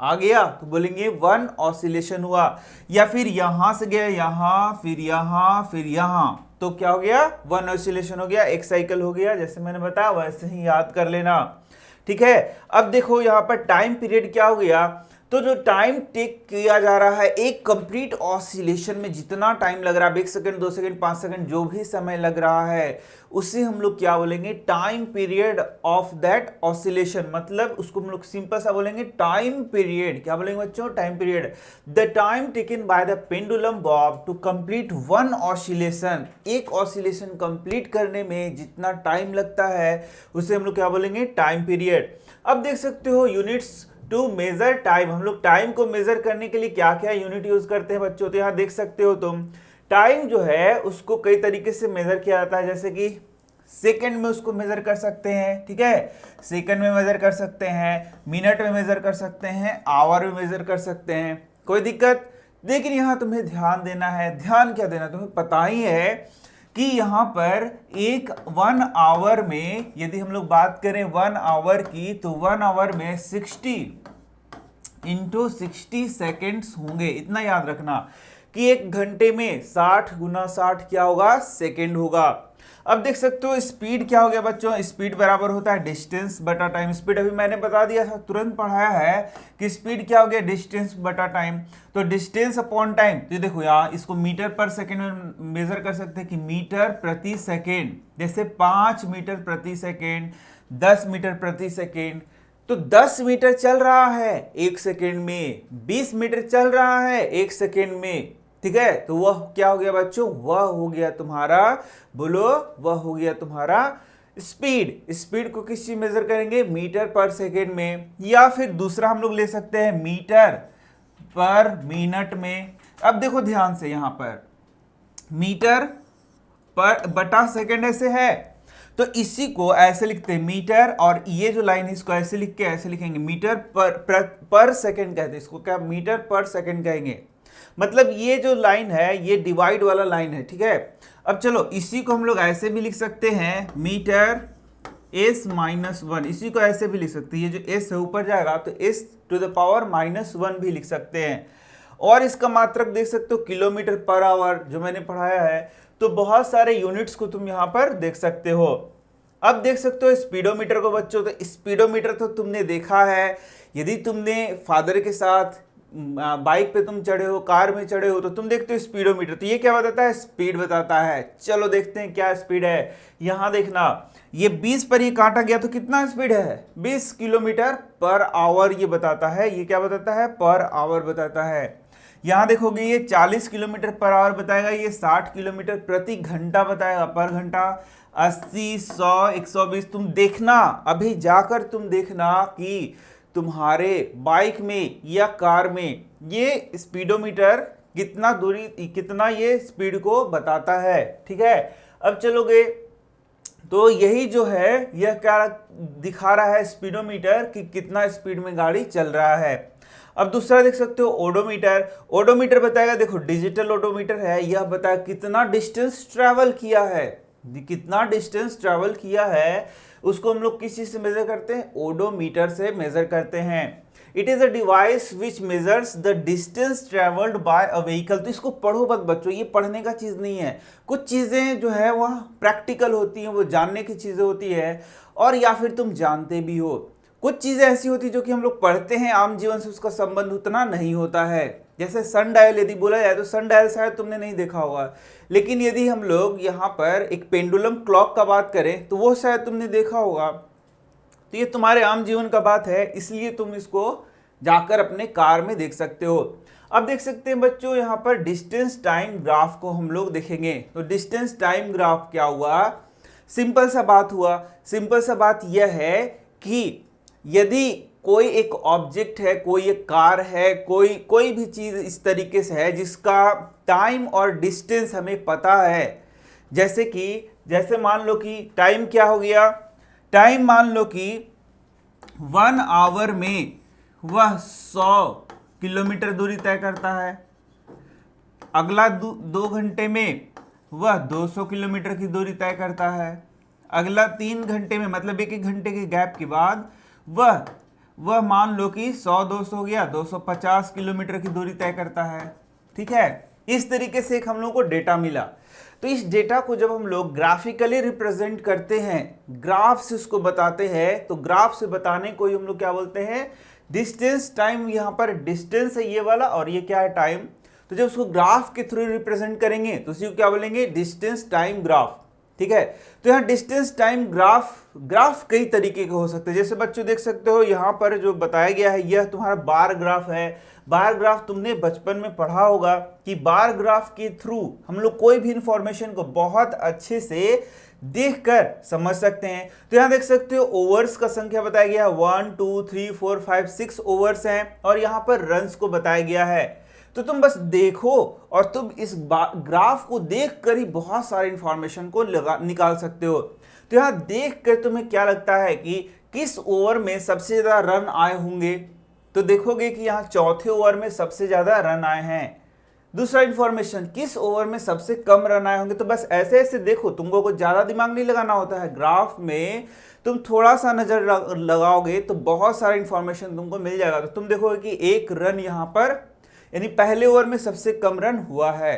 आ गया तो बोलेंगे वन ऑसिलेशन हुआ। या फिर यहां से गया यहां, फिर यहां, फिर यहां, तो क्या हो गया, वन ऑसिलेशन हो गया, एक साइकिल हो गया। जैसे मैंने बताया वैसे ही याद कर लेना। ठीक है, अब देखो यहां पर टाइम पीरियड क्या हो गया, तो जो टाइम टेक किया जा रहा है एक कंप्लीट ऑसिलेशन में, जितना टाइम लग रहा है, 1 सेकंड 2 सेकंड 5 सेकंड जो भी समय लग रहा है, उसे हम लोग क्या बोलेंगे, time period of that oscillation. मतलब उसको हम लोग सिंपल सा बोलेंगे टाइम पीरियड। क्या बोलेंगे बच्चों, time period. The time taken by the pendulum bob to complete one oscillation, एक ऑसिलेशन कंप्लीट करने में जितना टाइम लगता है उसे हम लोग क्या बोलेंगे, टाइम पीरियड। अब देख सकते हो यूनिट्स टू मेजर टाइम, हम लोग टाइम को मेजर करने के लिए क्या क्या यूनिट यूज करते हैं बच्चों, तो यहाँ देख सकते हो तुम टाइम जो है उसको कई तरीके से मेजर किया जाता है, जैसे कि सेकंड में उसको मेजर कर सकते हैं, ठीक है, सेकंड में मेजर कर सकते हैं, मिनट में मेजर कर सकते हैं, आवर में मेजर कर सकते हैं, कोई दिक्कत। लेकिन यहाँ तुम्हें ध्यान देना है, ध्यान क्या देना, तुम्हें पता ही है कि यहाँ पर एक 1 आवर में यदि हम लोग बात करें 1 आवर की, तो 1 आवर में 60 इंटू 60 सेकेंड्स होंगे। इतना याद रखना कि एक घंटे में 60 गुना 60 क्या होगा, सेकेंड होगा। अब देख सकते हो स्पीड क्या हो गया बच्चों, स्पीड बराबर होता है डिस्टेंस बटा टाइम। स्पीड अभी मैंने बता दिया था, तुरंत पढ़ाया है कि स्पीड क्या हो गया, डिस्टेंस बटा टाइम। तो डिस्टेंस अपॉन टाइम, तो देखो यहाँ इसको मीटर पर सेकेंड में मेजर कर सकते हैं कि मीटर प्रति सेकेंड, जैसे 5 मीटर प्रति सेकेंड, 10 मीटर प्रति सेकेंड। तो 10 मीटर चल रहा है 1 सेकेंड में, 20 मीटर चल रहा है 1 सेकेंड में, ठीक है। तो वह क्या हो गया बच्चों, वह हो गया तुम्हारा, बोलो, वह हो गया तुम्हारा स्पीड। स्पीड को किस चीज मेजर करेंगे, मीटर पर सेकेंड में, या फिर दूसरा हम लोग ले सकते हैं मीटर पर मिनट में। अब देखो ध्यान से, यहां पर मीटर पर बटा सेकेंड ऐसे है, तो इसी को ऐसे लिखते हैं मीटर, और ये जो लाइन है इसको ऐसे लिख के ऐसे लिखेंगे, मीटर पर सेकेंड कहते हैं इसको, क्या मीटर पर सेकेंड कहेंगे। मतलब ये जो लाइन है ये डिवाइड वाला लाइन है, ठीक है। अब चलो इसी को हम लोग ऐसे भी लिख सकते हैं, मीटर s-1, इसी को ऐसे भी लिख सकते हैं, ये जो s है ऊपर जाएगा तो s टू द पावर -1 भी लिख सकते हैं। और इसका मात्रक देख सकते हो किलोमीटर पर आवर, जो मैंने पढ़ाया है। तो बहुत सारे यूनिट्स को तुम यहाँ पर देख सकते हो। अब देख सकते हो स्पीडोमीटर को बच्चों, तो स्पीडोमीटर तो तुमने देखा है, यदि तुमने फादर के साथ बाइक पे तुम चढ़े हो, कार में चढ़े हो, तो तुम देखते हो स्पीडोमीटर, तो ये क्या बताता है, स्पीड बताता है। चलो देखते हैं क्या स्पीड है। यहां देखना, ये 20 पर ये काटा गया तो कितना स्पीड है, 20 किलोमीटर पर आवर ये बताता है। ये क्या बताता है, पर आवर बताता है। यहां देखोगे ये 40 किलोमीटर पर आवर बताएगा, ये 60 किलोमीटर प्रति घंटा बताएगा, पर घंटा 80, 100, 120। तुम देखना, अभी जाकर तुम देखना कि तुम्हारे बाइक में या कार में ये स्पीडोमीटर कितना दूरी, कितना ये स्पीड को बताता है, ठीक है। अब चलोगे तो यही जो है यह क्या दिखा रहा है, स्पीडोमीटर कि कितना स्पीड में गाड़ी चल रहा है। अब दूसरा देख सकते हो ओडोमीटर। ओडोमीटर बताएगा, देखो डिजिटल ओडोमीटर है, यह बताया कितना डिस्टेंस ट्रैवल किया है, कितना डिस्टेंस ट्रैवल किया है उसको हम लोग किस चीज से मेजर करते हैं, ओडोमीटर से मेजर करते हैं। It is a device which measures the distance travelled bye a vehicle. तो इसको पढ़ो मत बच्चों, ये पढ़ने का चीज नहीं है। कुछ चीजें जो है वह प्रैक्टिकल होती हैं, वो जानने की चीजें होती है, और या फिर तुम जानते भी हो। कुछ चीजें ऐसी होती है जो कि हम लोग पढ़ते हैं, आम जीवन से उसका संबंध उतना नहीं होता है। जैसे सन डायल यदि बोला जाए तो सन डायल शायद तुमने नहीं देखा होगा, लेकिन यदि हम लोग यहाँ पर एक पेंडुलम क्लॉक का बात करें तो वो शायद तुमने देखा होगा। तो ये तुम्हारे आम जीवन का बात है, इसलिए तुम इसको जाकर अपने कार में देख सकते हो। अब देख सकते हैं बच्चों, यहाँ पर डिस्टेंस टाइम ग्राफ को हम लोग देखेंगे। तो डिस्टेंस टाइम ग्राफ क्या हुआ, सिंपल सा बात हुआ। सिंपल सा बात यह है कि यदि कोई एक ऑब्जेक्ट है, कोई एक कार है, कोई भी चीज इस तरीके से है जिसका टाइम और डिस्टेंस हमें पता है, जैसे मान लो कि टाइम क्या हो गया, टाइम मान लो कि 1 आवर में वह 100 किलोमीटर दूरी तय करता है, अगला 2 घंटे में वह 200 किलोमीटर की दूरी तय करता है, अगला 3 घंटे में मतलब एक घंटे के गैप के बाद वह मान लो कि 100-200 हो गया, 250 किलोमीटर की दूरी तय करता है, ठीक है। इस तरीके से एक हम लोग को डेटा मिला। तो इस डेटा को जब हम लोग ग्राफिकली रिप्रेजेंट करते हैं, ग्राफ से उसको बताते हैं, तो ग्राफ से बताने को ही हम लोग क्या बोलते हैं, डिस्टेंस टाइम। यहाँ पर डिस्टेंस है ये वाला और ये क्या है, टाइम। तो जब उसको ग्राफ के थ्रू रिप्रेजेंट करेंगे तो उसी को क्या बोलेंगे, डिस्टेंस टाइम ग्राफ। ठीक है। तो यहाँ डिस्टेंस टाइम ग्राफ कई तरीके के हो सकते हैं। जैसे बच्चों देख सकते हो यहाँ पर जो बताया गया है यह तुम्हारा बार ग्राफ है। बार ग्राफ तुमने बचपन में पढ़ा होगा कि बार ग्राफ के थ्रू हम लोग कोई भी इंफॉर्मेशन को बहुत अच्छे से देखकर समझ सकते हैं। तो यहाँ देख सकते हो ओवर्स का संख्या बताया गया है 1 2 3 4 5 6 ओवर्स हैं और यहाँ पर रन्स को बताया गया है। तो तुम बस देखो और तुम इस ग्राफ को देखकर ही बहुत सारे इंफॉर्मेशन को निकाल सकते हो। तो यहाँ देखकर तुम्हें क्या लगता है कि किस ओवर में सबसे ज्यादा रन आए होंगे? तो देखोगे कि यहाँ चौथे ओवर में सबसे ज्यादा रन आए हैं। दूसरा इंफॉर्मेशन, किस ओवर में सबसे कम रन आए होंगे? तो बस ऐसे ऐसे देखो, तुमको कुछ ज्यादा दिमाग नहीं लगाना होता है। ग्राफ में तुम थोड़ा सा नजर लगाओगे तो बहुत सारा इंफॉर्मेशन तुमको मिल जाएगा। तो तुम देखोगे कि एक रन यहाँ पर यानी पहले ओवर में सबसे कम रन हुआ है।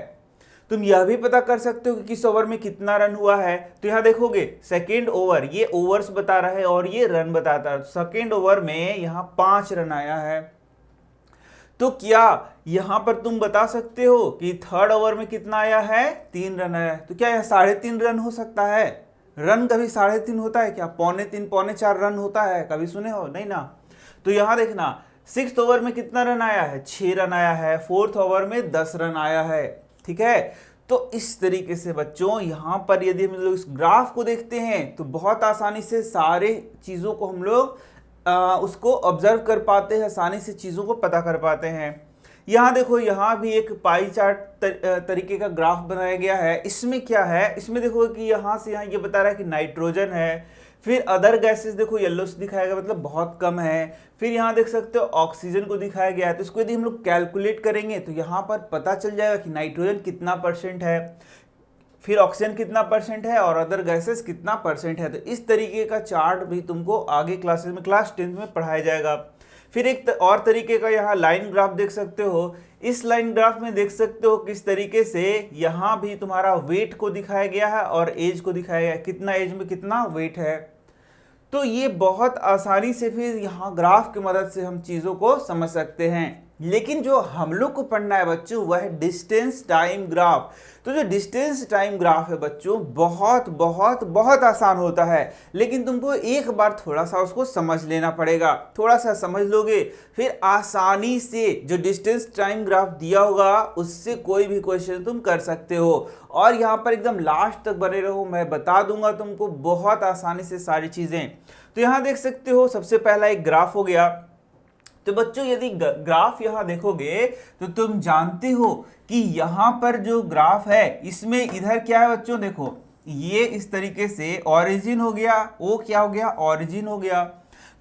तुम यह भी पता कर सकते हो कि किस ओवर में कितना रन हुआ है। तो यहाँ देखोगे सेकेंड ओवर, ये ओवर्स बता रहा है और ये रन बताता है। सेकेंड ओवर में यहाँ 5 रन आया है। तो क्या यहां पर तुम बता सकते हो कि थर्ड ओवर में कितना आया है? 3 रन आया है। तो क्या यह 3.5 रन हो सकता है? रन कभी 3.5 होता है क्या? 3.25 4 रन होता है? कभी सुने हो? नहीं ना। तो यहां देखना सिक्स्थ ओवर में कितना रन आया है? 6 रन आया है। फोर्थ ओवर में 10 रन आया है। ठीक है। तो इस तरीके से बच्चों यहां पर यदि हम लोग इस ग्राफ को देखते हैं तो बहुत आसानी से सारे चीजों को हम लोग उसको ऑब्जर्व कर पाते हैं, आसानी से चीज़ों को पता कर पाते हैं। यहाँ देखो, यहाँ भी एक पाई चार्ट तरीके का ग्राफ बनाया गया है। इसमें क्या है? इसमें देखो कि यहाँ से यहाँ ये बता रहा है कि नाइट्रोजन है, फिर अदर गैसेस देखो येलो से दिखाया गया, मतलब बहुत कम है। फिर यहाँ देख सकते हो ऑक्सीजन को दिखाया गया है। तो इसको यदि हम लोग कैलकुलेट करेंगे तो यहाँ पर पता चल जाएगा कि नाइट्रोजन कितना % है, फिर ऑक्सीजन कितना % है और अदर गैसेस कितना % है। तो इस तरीके का चार्ट भी तुमको आगे क्लासेस में क्लास 10th में पढ़ाया जाएगा। फिर एक और तरीके का यहाँ लाइन ग्राफ देख सकते हो। इस लाइन ग्राफ में देख सकते हो किस तरीके से यहाँ भी तुम्हारा वेट को दिखाया गया है और एज को दिखाया गया है, कितना एज में कितना वेट है। तो ये बहुत आसानी से फिर यहाँ ग्राफ की मदद से हम चीज़ों को समझ सकते हैं। लेकिन जो हम लोग को पढ़ना है बच्चों वह है डिस्टेंस टाइम ग्राफ। तो जो डिस्टेंस टाइम ग्राफ है बच्चों बहुत बहुत बहुत आसान होता है, लेकिन तुमको एक बार थोड़ा सा उसको समझ लेना पड़ेगा। थोड़ा सा समझ लोगे फिर आसानी से जो डिस्टेंस टाइम ग्राफ दिया होगा उससे कोई भी क्वेश्चन तुम कर सकते हो। और यहाँ पर एकदम लास्ट तक बने रहो, मैं बता दूंगा तुमको बहुत आसानी से सारी चीज़ें। तो यहाँ देख सकते हो सबसे पहला एक ग्राफ हो गया। तो बच्चों यदि ग्राफ यहां देखोगे तो तुम जानते हो कि यहां पर जो ग्राफ है इसमें इधर क्या है बच्चों? देखो ये इस तरीके से ओरिजिन हो गया, ओ क्या हो गया? ओरिजिन हो गया।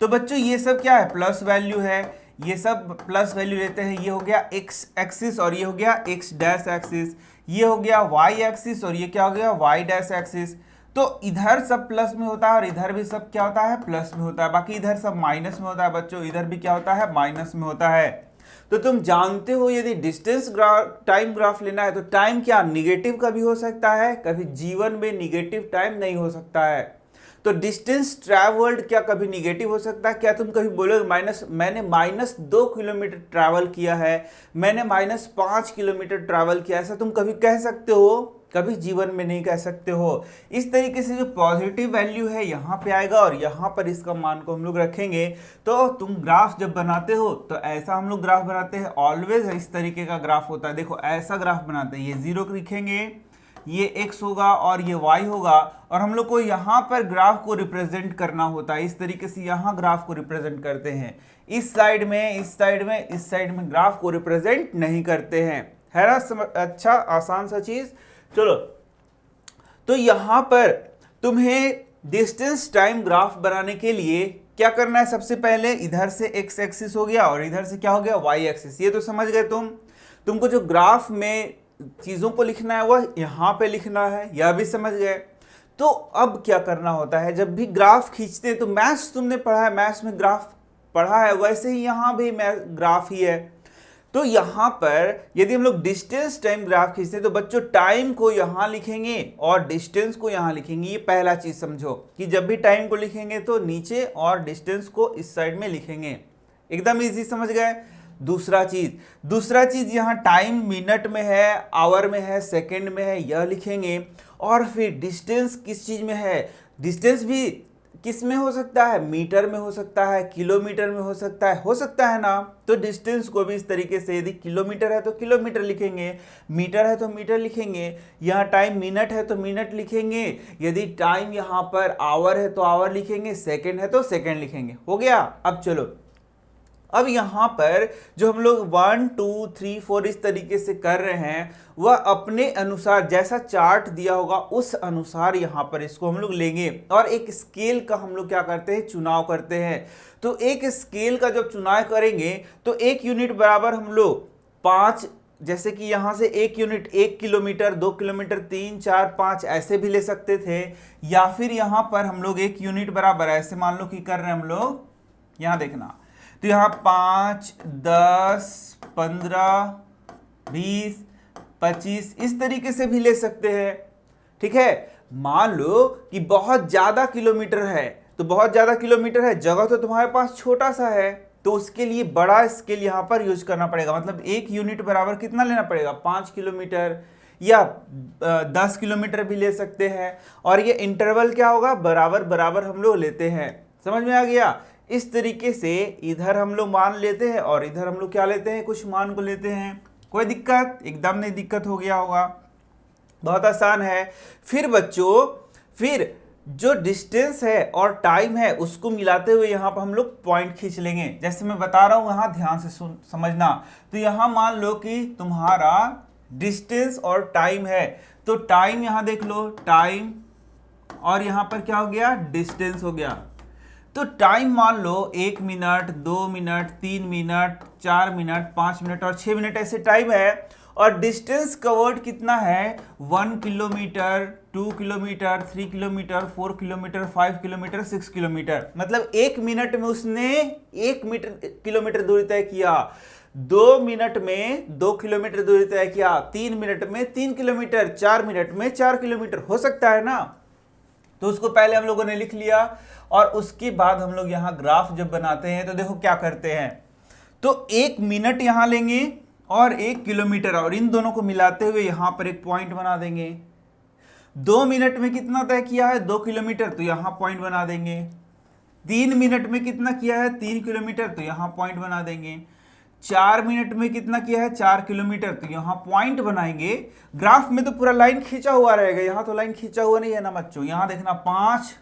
तो बच्चों ये सब क्या है? प्लस वैल्यू है, ये सब प्लस वैल्यू लेते हैं। ये हो गया एक्स एक्सिस और ये हो गया एक्स डैश एक्सिस, ये हो गया वाई एक्सिस और ये क्या हो गया? Y dash axis. तो इधर सब प्लस में होता है और इधर भी सब क्या होता है? प्लस में होता है। बाकी इधर सब माइनस में होता है बच्चों, इधर भी क्या होता है? माइनस में होता है। तो तुम जानते हो यदि डिस्टेंस टाइम ग्राफ लेना है तो टाइम क्या निगेटिव कभी हो सकता है, कभी जीवन में निगेटिव टाइम नहीं हो सकता है। तो डिस्टेंस ट्रैवल्ड क्या कभी निगेटिव हो सकता है? क्या तुम कभी बोलोगे मैंने -2 किलोमीटर ट्रैवल किया है, मैंने -5 किलोमीटर ट्रैवल किया, ऐसा तुम कभी कह सकते हो? कभी जीवन में नहीं कह सकते हो। इस तरीके से जो पॉजिटिव वैल्यू है यहाँ पे आएगा और यहाँ पर इसका मान को हम लोग रखेंगे। तो तुम ग्राफ जब बनाते हो तो ऐसा हम लोग ग्राफ बनाते हैं, ऑलवेज इस तरीके का ग्राफ होता है। देखो ऐसा ग्राफ बनाते हैं, ये 0 लिखेंगे, ये x होगा और ये y होगा और हम लोग को यहाँ पर ग्राफ को रिप्रेजेंट करना होता है। इस तरीके से यहाँ ग्राफ को रिप्रेजेंट करते हैं। इस साइड में, इस साइड में, इस साइड में ग्राफ को रिप्रेजेंट नहीं करते हैं। है ना? अच्छा आसान सा चीज। चलो, तो यहां पर तुम्हें डिस्टेंस टाइम ग्राफ बनाने के लिए क्या करना है? सबसे पहले इधर से एक्स एक्सिस हो गया और इधर से क्या हो गया? Y axis. ये तो समझ गए तुमको जो ग्राफ में चीजों को लिखना है वह यहां पे लिखना है, यह भी समझ गए। तो अब क्या करना होता है? जब भी ग्राफ खींचते हैं तो मैथ्स तुमने पढ़ा है, मैथ्स में ग्राफ पढ़ा है, वैसे ही यहां भी ग्राफ ही है। तो यहां पर यदि हम लोग डिस्टेंस टाइम ग्राफ खींचते हैं तो बच्चों टाइम को यहां लिखेंगे और डिस्टेंस को यहां लिखेंगे। ये पहला चीज समझो कि जब भी टाइम को लिखेंगे तो नीचे और डिस्टेंस को इस साइड में लिखेंगे। एकदम इजी, समझ गए? दूसरा चीज यहाँ टाइम मिनट में है, आवर में है, सेकंड में है, यह लिखेंगे। और फिर डिस्टेंस किस चीज में है, डिस्टेंस भी किस में हो सकता है, मीटर में हो सकता है, किलोमीटर में हो सकता है ना। तो डिस्टेंस को भी इस तरीके से, यदि किलोमीटर है तो किलोमीटर लिखेंगे, मीटर है तो मीटर लिखेंगे, यहाँ टाइम मिनट है तो मिनट लिखेंगे, यदि टाइम यहाँ पर आवर है तो आवर लिखेंगे, सेकंड है तो सेकंड लिखेंगे। हो गया। अब चलो, अब यहाँ पर जो हम लोग 1 2 3 4 इस तरीके से कर रहे हैं, वह अपने अनुसार जैसा चार्ट दिया होगा उस अनुसार यहाँ पर इसको हम लोग लेंगे और एक स्केल का हम लोग क्या करते हैं, चुनाव करते हैं। तो एक स्केल का जब चुनाव करेंगे तो 1 यूनिट बराबर हम लोग 5, जैसे कि यहाँ से 1 यूनिट 1 किलोमीटर, 2 किलोमीटर, 3 4 5 ऐसे भी ले सकते थे, या फिर यहाँ पर हम लोग 1 यूनिट बराबर ऐसे मान लो कि कर रहे हैं हम लोग, यहाँ देखना, तो यहाँ 5 10 15 20 25 इस तरीके से भी ले सकते हैं। ठीक है, मान लो कि बहुत ज्यादा किलोमीटर है, तो बहुत ज्यादा किलोमीटर है, जगह तो तुम्हारे पास छोटा सा है, तो उसके लिए बड़ा स्केल यहाँ पर यूज करना पड़ेगा। मतलब 1 यूनिट बराबर कितना लेना पड़ेगा, 5 किलोमीटर या 10 किलोमीटर भी ले सकते हैं। और ये इंटरवल क्या होगा, बराबर बराबर हम लोग लेते हैं। समझ में आ गया। इस तरीके से इधर हम लोग मान लेते हैं और इधर हम लोग क्या लेते हैं, कुछ मान को लेते हैं। कोई दिक्कत, एकदम नहीं दिक्कत हो गया होगा, बहुत आसान है। फिर बच्चों, फिर जो डिस्टेंस है और टाइम है उसको मिलाते हुए यहाँ पर हम लोग पॉइंट खींच लेंगे। जैसे मैं बता रहा हूँ, यहाँ ध्यान से समझना। तो यहाँ मान लो कि तुम्हारा डिस्टेंस और टाइम है, तो टाइम यहाँ देख लो, टाइम, और यहाँ पर क्या हो गया, डिस्टेंस हो गया। तो टाइम मान लो 1 minute, 2 minute, 3 minute, 4 minute, 5 minute और 6 मिनट ऐसे टाइम है। और डिस्टेंस कवर्ड कितना है, 1 kilometre, 2 kilometre, 3 kilometre, 4 kilometre, 5 kilometre, 6 kilometre. मतलब 1 मिनट में उसने 1 किलोमीटर दूरी तय किया, 2 मिनट में 2 किलोमीटर दूरी तय किया, 3 मिनट में 3 किलोमीटर, 4 मिनट में 4 किलोमीटर। हो सकता है ना। तो उसको पहले हम लोगों ने लिख लिया और उसके बाद हम लोग यहाँ ग्राफ जब बनाते हैं तो देखो क्या करते हैं। तो 1 मिनट यहाँ लेंगे और 1 किलोमीटर, और इन दोनों को मिलाते हुए यहाँ पर एक पॉइंट बना देंगे। 2 मिनट में कितना तय किया है, 2 किलोमीटर, तो यहाँ पॉइंट बना देंगे। 3 मिनट में कितना किया है, 3 किलोमीटर, तो यहाँ पॉइंट बना देंगे। 4 मिनट में कितना किया है, 4 किलोमीटर, तो यहाँ पॉइंट बनाएंगे। ग्राफ में तो पूरा लाइन खींचा हुआ रहेगा, यहाँ तो लाइन खींचा हुआ नहीं है ना बच्चों। यहाँ देखना 5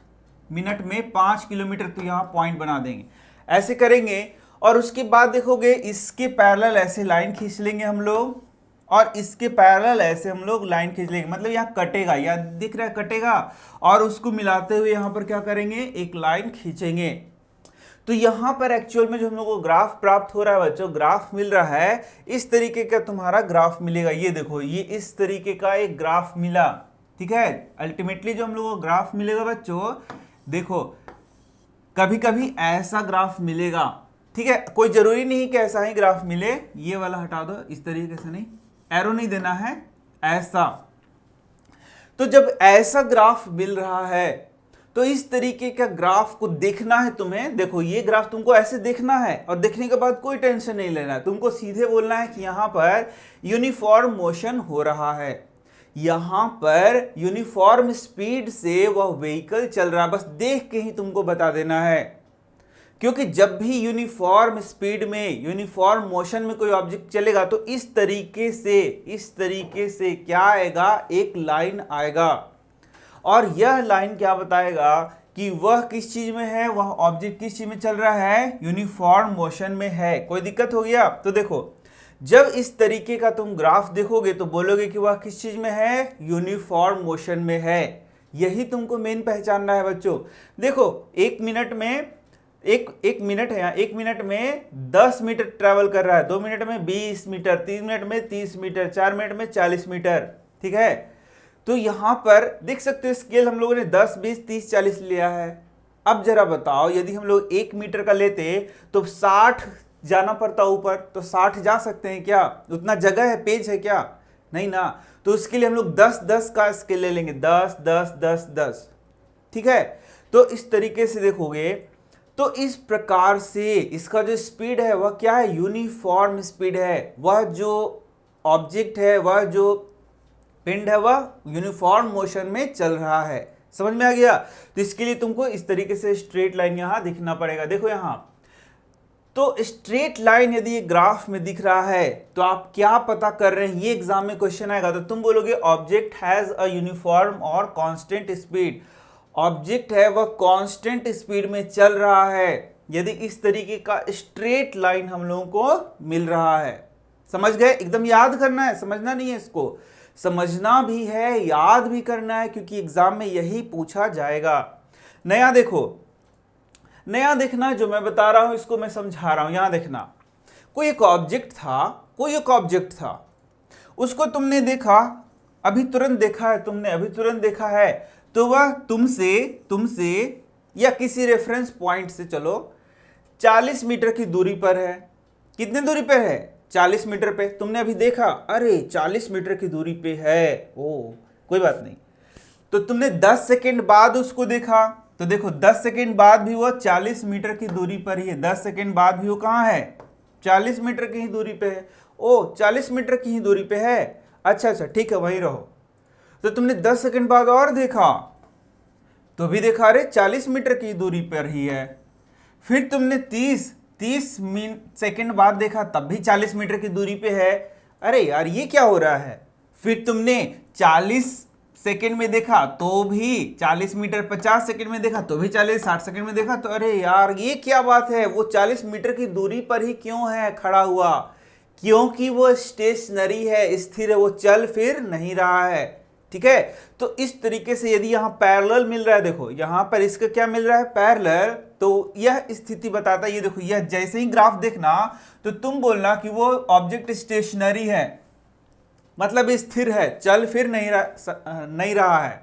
मिनट में 5 किलोमीटर, तो यहाँ पॉइंट बना देंगे। ऐसे करेंगे और उसके बाद देखोगे इसके पैरेलल ऐसे लाइन खींच लेंगे हम लोग, और इसके पैरेलल ऐसे हम लोग लाइन खींच लेंगे। मतलब यहाँ कटेगा, या दिख रहा है कटेगा, और उसको मिलाते हुए यहाँ पर क्या करेंगे, एक लाइन खींचेंगे। तो यहाँ पर एक्चुअल में जो हम लोग को ग्राफ प्राप्त हो रहा है बच्चों, ग्राफ मिल रहा है, इस तरीके का तुम्हारा ग्राफ मिलेगा। ये देखो, ये इस तरीके का एक ग्राफ मिला। ठीक है, अल्टीमेटली जो हम लोग को ग्राफ मिलेगा बच्चों, देखो कभी कभी ऐसा ग्राफ मिलेगा। ठीक है, कोई जरूरी नहीं कि ऐसा ही ग्राफ मिले। ये वाला हटा दो, इस तरीके से नहीं, एरो नहीं देना है, ऐसा। तो जब ऐसा ग्राफ मिल रहा है तो इस तरीके का ग्राफ को देखना है तुम्हें। देखो ये ग्राफ तुमको ऐसे देखना है, और देखने के बाद कोई टेंशन नहीं लेना है, तुमको सीधे बोलना है कि यहाँ पर यूनिफॉर्म मोशन हो रहा है, यहाँ पर यूनिफॉर्म स्पीड से वह व्हीकल चल रहा है। बस देख के ही तुमको बता देना है, क्योंकि जब भी यूनिफॉर्म स्पीड में, यूनिफॉर्म मोशन में कोई ऑब्जेक्ट चलेगा तो इस तरीके से क्या आएगा, एक लाइन आएगा। और यह लाइन क्या बताएगा कि वह किस चीज में है, वह ऑब्जेक्ट किस चीज में चल रहा है, यूनिफॉर्म मोशन में है। कोई दिक्कत हो गया। तो देखो, जब इस तरीके का तुम ग्राफ देखोगे तो बोलोगे कि वह किस चीज में है, यूनिफॉर्म मोशन में है। यही तुमको मेन पहचानना है बच्चों। देखो 1 मिनट में एक मिनट है, यहाँ 1 मिनट में 10 मीटर ट्रैवल कर रहा है, 2 मिनट में 20 मीटर, 3 मिनट में 30 मीटर, 4 मिनट में 40 मीटर। ठीक है, तो यहां पर देख सकते हो स्केल हम लोगों ने 10, 20, 30, 40 लिया है। अब जरा बताओ, यदि हम लोग 1 मीटर का लेते तो 60 जाना पड़ता ऊपर, तो 60 जा सकते हैं क्या? उतना जगह है, पेज है क्या? नहीं ना। तो उसके लिए हम लोग 10, 10 का स्केल ले लेंगे, 10, 10, 10, 10। ठीक है, तो इस तरीके से देखोगे तो इस प्रकार से इसका जो स्पीड है वह क्या है, यूनिफॉर्म स्पीड है। वह जो ऑब्जेक्ट है, वह जो पिंड है, वह यूनिफॉर्म मोशन में चल रहा है। समझ में आ गया? तो इसके लिए तुमको इस तरीके से स्ट्रेट लाइन यहां दिखना पड़ेगा। देखो यहां तो स्ट्रेट लाइन यदि ग्राफ में दिख रहा है तो आप क्या पता कर रहे हैं, ये एग्जाम में क्वेश्चन आएगा तो तुम बोलोगे ऑब्जेक्ट हैज अ यूनिफॉर्म और कांस्टेंट स्पीड। ऑब्जेक्ट है वह कांस्टेंट स्पीड में चल रहा है यदि इस तरीके का स्ट्रेट लाइन हम लोगों को मिल रहा है। समझ गए? एकदम याद करना है, समझना नहीं है, इसको समझना भी है, याद भी करना है, क्योंकि एग्जाम में यही पूछा जाएगा। नया देखो, नया देखना जो मैं बता रहा हूं इसको मैं समझा रहा हूं। यहां देखना, कोई एक ऑब्जेक्ट था, उसको तुमने देखा, अभी तुरंत देखा है तुमने, अभी तुरंत देखा है, तो वह तुमसे या किसी रेफरेंस पॉइंट से चलो 40 मीटर की दूरी पर है। कितने दूरी पे है? 40 मीटर पे। तुमने अभी देखा, अरे 40 मीटर की दूरी पे है, ओ कोई बात नहीं। तो तुमने 10 सेकेंड बाद उसको देखा, तो देखो 10 सेकेंड बाद भी वो 40 मीटर की दूरी पर ही है। 10 सेकेंड बाद भी वो कहाँ है? 40 मीटर की ही दूरी पे है। ओ 40 मीटर की ही दूरी पे है, अच्छा ठीक है, वहीं रहो। तो तुमने 10 सेकेंड बाद और देखा, तो भी देखा, अरे 40 मीटर की दूरी पर ही है। फिर तुमने 30 सेकेंड बाद देखा, तब भी 40 मीटर की दूरी पे है। अरे यार ये क्या हो रहा है? फिर तुमने 40 सेकेंड में देखा तो भी 40 मीटर, 50 सेकेंड में देखा तो भी 40, 60 सेकेंड में देखा तो अरे यार ये क्या बात है, वो 40 मीटर की दूरी पर ही क्यों है खड़ा हुआ? क्योंकि वो स्टेशनरी है, स्थिर है, वो चल फिर नहीं रहा है। ठीक है, तो इस तरीके से यदि यहां पैरेलल मिल रहा है, देखो यहां पर इसका क्या मिल रहा है, पैरेलल, तो यह स्थिति बताता है। ये देखो, यह जैसे ही ग्राफ देखना तो तुम बोलना कि वो ऑब्जेक्ट स्टेशनरी है, मतलब स्थिर है, चल फिर नहीं रहा है।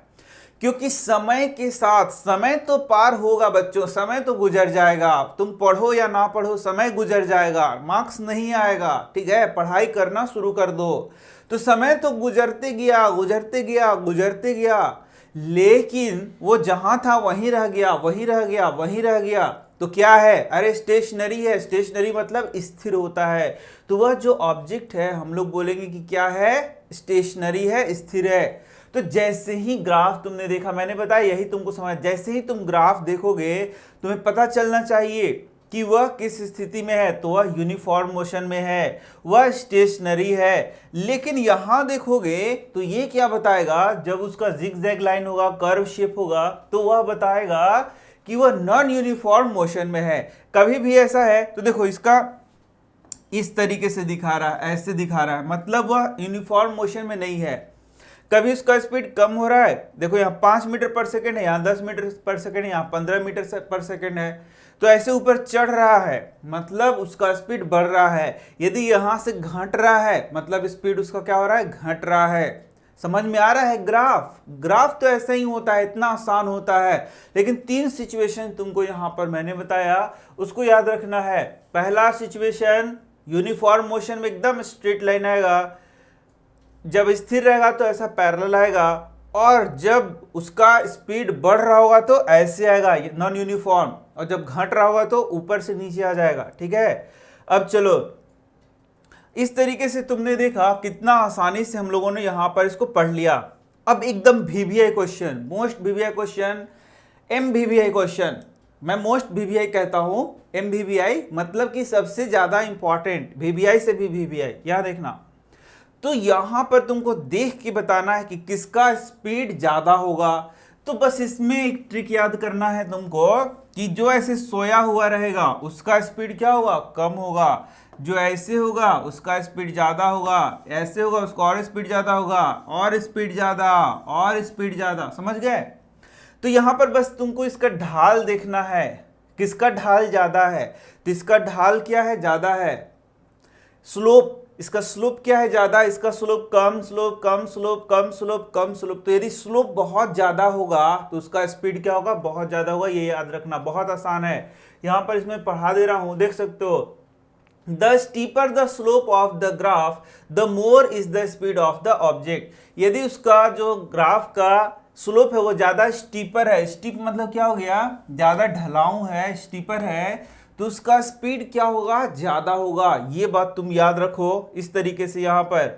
क्योंकि समय के साथ, समय तो पार होगा बच्चों, समय तो गुजर जाएगा, तुम पढ़ो या ना पढ़ो समय गुजर जाएगा, मार्क्स नहीं आएगा। ठीक है, पढ़ाई करना शुरू कर दो। तो समय तो गुजरते गया, गुजरते गया, गुजरते गया, लेकिन वो जहां था वहीं रह गया, वहीं रह गया, वहीं रह गया। तो क्या है? अरे स्टेशनरी है। स्टेशनरी मतलब स्थिर होता है। तो वह जो ऑब्जेक्ट है हम लोग बोलेंगे कि क्या है? स्टेशनरी है, स्थिर है। तो जैसे ही ग्राफ तुमने देखा, मैंने बताया यही तुमको समझ, जैसे ही तुम ग्राफ देखोगे तुम्हें पता चलना चाहिए कि वह किस स्थिति में है। तो वह यूनिफॉर्म मोशन में है, वह स्टेशनरी है। लेकिन यहां देखोगे तो ये क्या बताएगा, जब उसका जिगजैग लाइन होगा, कर्व शेप होगा, तो वह बताएगा कि वह नॉन यूनिफॉर्म मोशन में है। कभी भी ऐसा है तो देखो इसका इस तरीके से दिखा रहा है, ऐसे दिखा रहा है, मतलब वह यूनिफॉर्म मोशन में नहीं है। कभी उसका स्पीड कम हो रहा है, देखो यहाँ 5 मीटर पर सेकेंड है, यहाँ 10 मीटर पर सेकेंड, यहाँ 15 मीटर पर सेकेंड है, तो ऐसे ऊपर चढ़ रहा है, मतलब उसका स्पीड बढ़ रहा है। यदि यहाँ से घट रहा है, मतलब स्पीड उसका क्या हो रहा है? घट रहा है। समझ में आ रहा है? ग्राफ तो ऐसा ही होता है, इतना आसान होता है। लेकिन 3 सिचुएशन तुमको यहाँ पर मैंने बताया, उसको याद रखना है। पहला सिचुएशन, यूनिफॉर्म मोशन में एकदम स्ट्रेट लाइन आएगा, जब स्थिर रहेगा तो ऐसा पैरेलल आएगा, और जब उसका स्पीड बढ़ रहा होगा तो ऐसे आएगा, नॉन यूनिफॉर्म, और जब घट रहा होगा तो ऊपर से नीचे आ जाएगा। ठीक है, अब चलो इस तरीके से तुमने देखा कितना आसानी से हम लोगों ने यहां पर इसको पढ़ लिया। अब एकदम VVI question, most VVI question, MVVI question. मैं मोस्ट वीवीआई कहता हूं, एमवीवीआई मतलब कि सबसे ज्यादा इंपॉर्टेंट, वीवीआई से भी वीवीआई। यहां देखना, तो यहां पर तुमको देख के बताना है कि किसका स्पीड ज्यादा होगा। तो बस इसमें एक ट्रिक याद करना है तुमको कि जो ऐसे सोया हुआ रहेगा उसका स्पीड क्या होगा? कम होगा। जो ऐसे होगा उसका स्पीड ज्यादा होगा, ऐसे होगा उसका और स्पीड ज्यादा होगा, और स्पीड ज्यादा, और स्पीड ज्यादा। समझ गए? तो यहां पर बस तुमको इसका ढाल देखना है, किसका ढाल ज्यादा है। तो इसका ढाल क्या है? ज्यादा है। स्लोप, इसका स्लोप क्या है? ज्यादा। इसका स्लोप कम, स्लोप कम, स्लोप कम, स्लोप कम, स्लोप। तो यदि स्लोप बहुत ज्यादा होगा तो उसका स्पीड क्या होगा? बहुत ज्यादा होगा। ये याद रखना, बहुत आसान है। यहां पर इसमें पढ़ा दे रहा हूं, देख सकते हो। The steeper the slope of the graph the more is the speed of the object. यदि उसका जो ग्राफ का स्लोप है वो ज़्यादा स्टीपर है, स्टीप मतलब क्या हो गया, ज़्यादा ढलाऊ है, स्टीपर है, तो उसका स्पीड क्या होगा, ज़्यादा होगा। ये बात तुम याद रखो इस तरीके से यहाँ पर।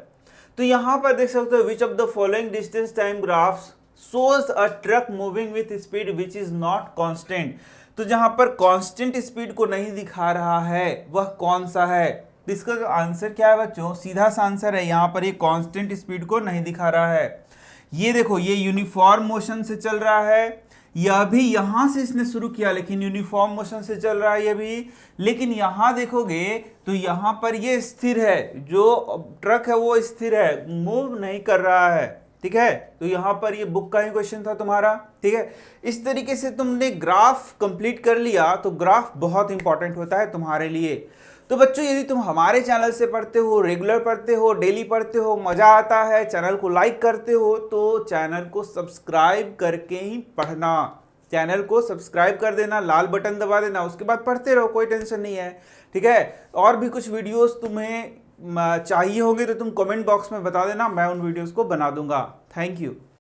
तो यहाँ पर देख सकते हो which of the following distance time graphs shows a truck moving with speed which is not constant। तो जहां पर कांस्टेंट स्पीड को नहीं दिखा रहा है वह कौन सा है, तो इसका जो आंसर क्या है बच्चों, सीधा सा आंसर है यहाँ पर, ये कांस्टेंट स्पीड को नहीं दिखा रहा है। ये देखो ये यूनिफॉर्म मोशन से चल रहा है, यह भी यहां से इसने शुरू किया लेकिन यूनिफॉर्म मोशन से चल रहा है ये भी, लेकिन यहां देखोगे तो यहां पर ये स्थिर है, जो ट्रक है वो स्थिर है, मूव नहीं कर रहा है, ठीक है। तो यहां पर ये बुक का ही क्वेश्चन था तुम्हारा, ठीक है। इस तरीके से तुमने ग्राफ कंप्लीट कर लिया, तो ग्राफ बहुत इंपॉर्टेंट होता है तुम्हारे लिए। तो बच्चों यदि तुम हमारे चैनल से पढ़ते हो, रेगुलर पढ़ते हो, डेली पढ़ते हो, मजा आता है, चैनल को लाइक करते हो, तो चैनल को सब्सक्राइब करके ही पढ़ना, चैनल को सब्सक्राइब कर देना, लाल बटन दबा देना, उसके बाद पढ़ते रहो, कोई टेंशन नहीं है, ठीक है। और भी कुछ वीडियोस तुम्हें चाहिए होंगे तो तुम कमेंट बॉक्स में बता देना, मैं उन वीडियोस को बना दूंगा। Thank you.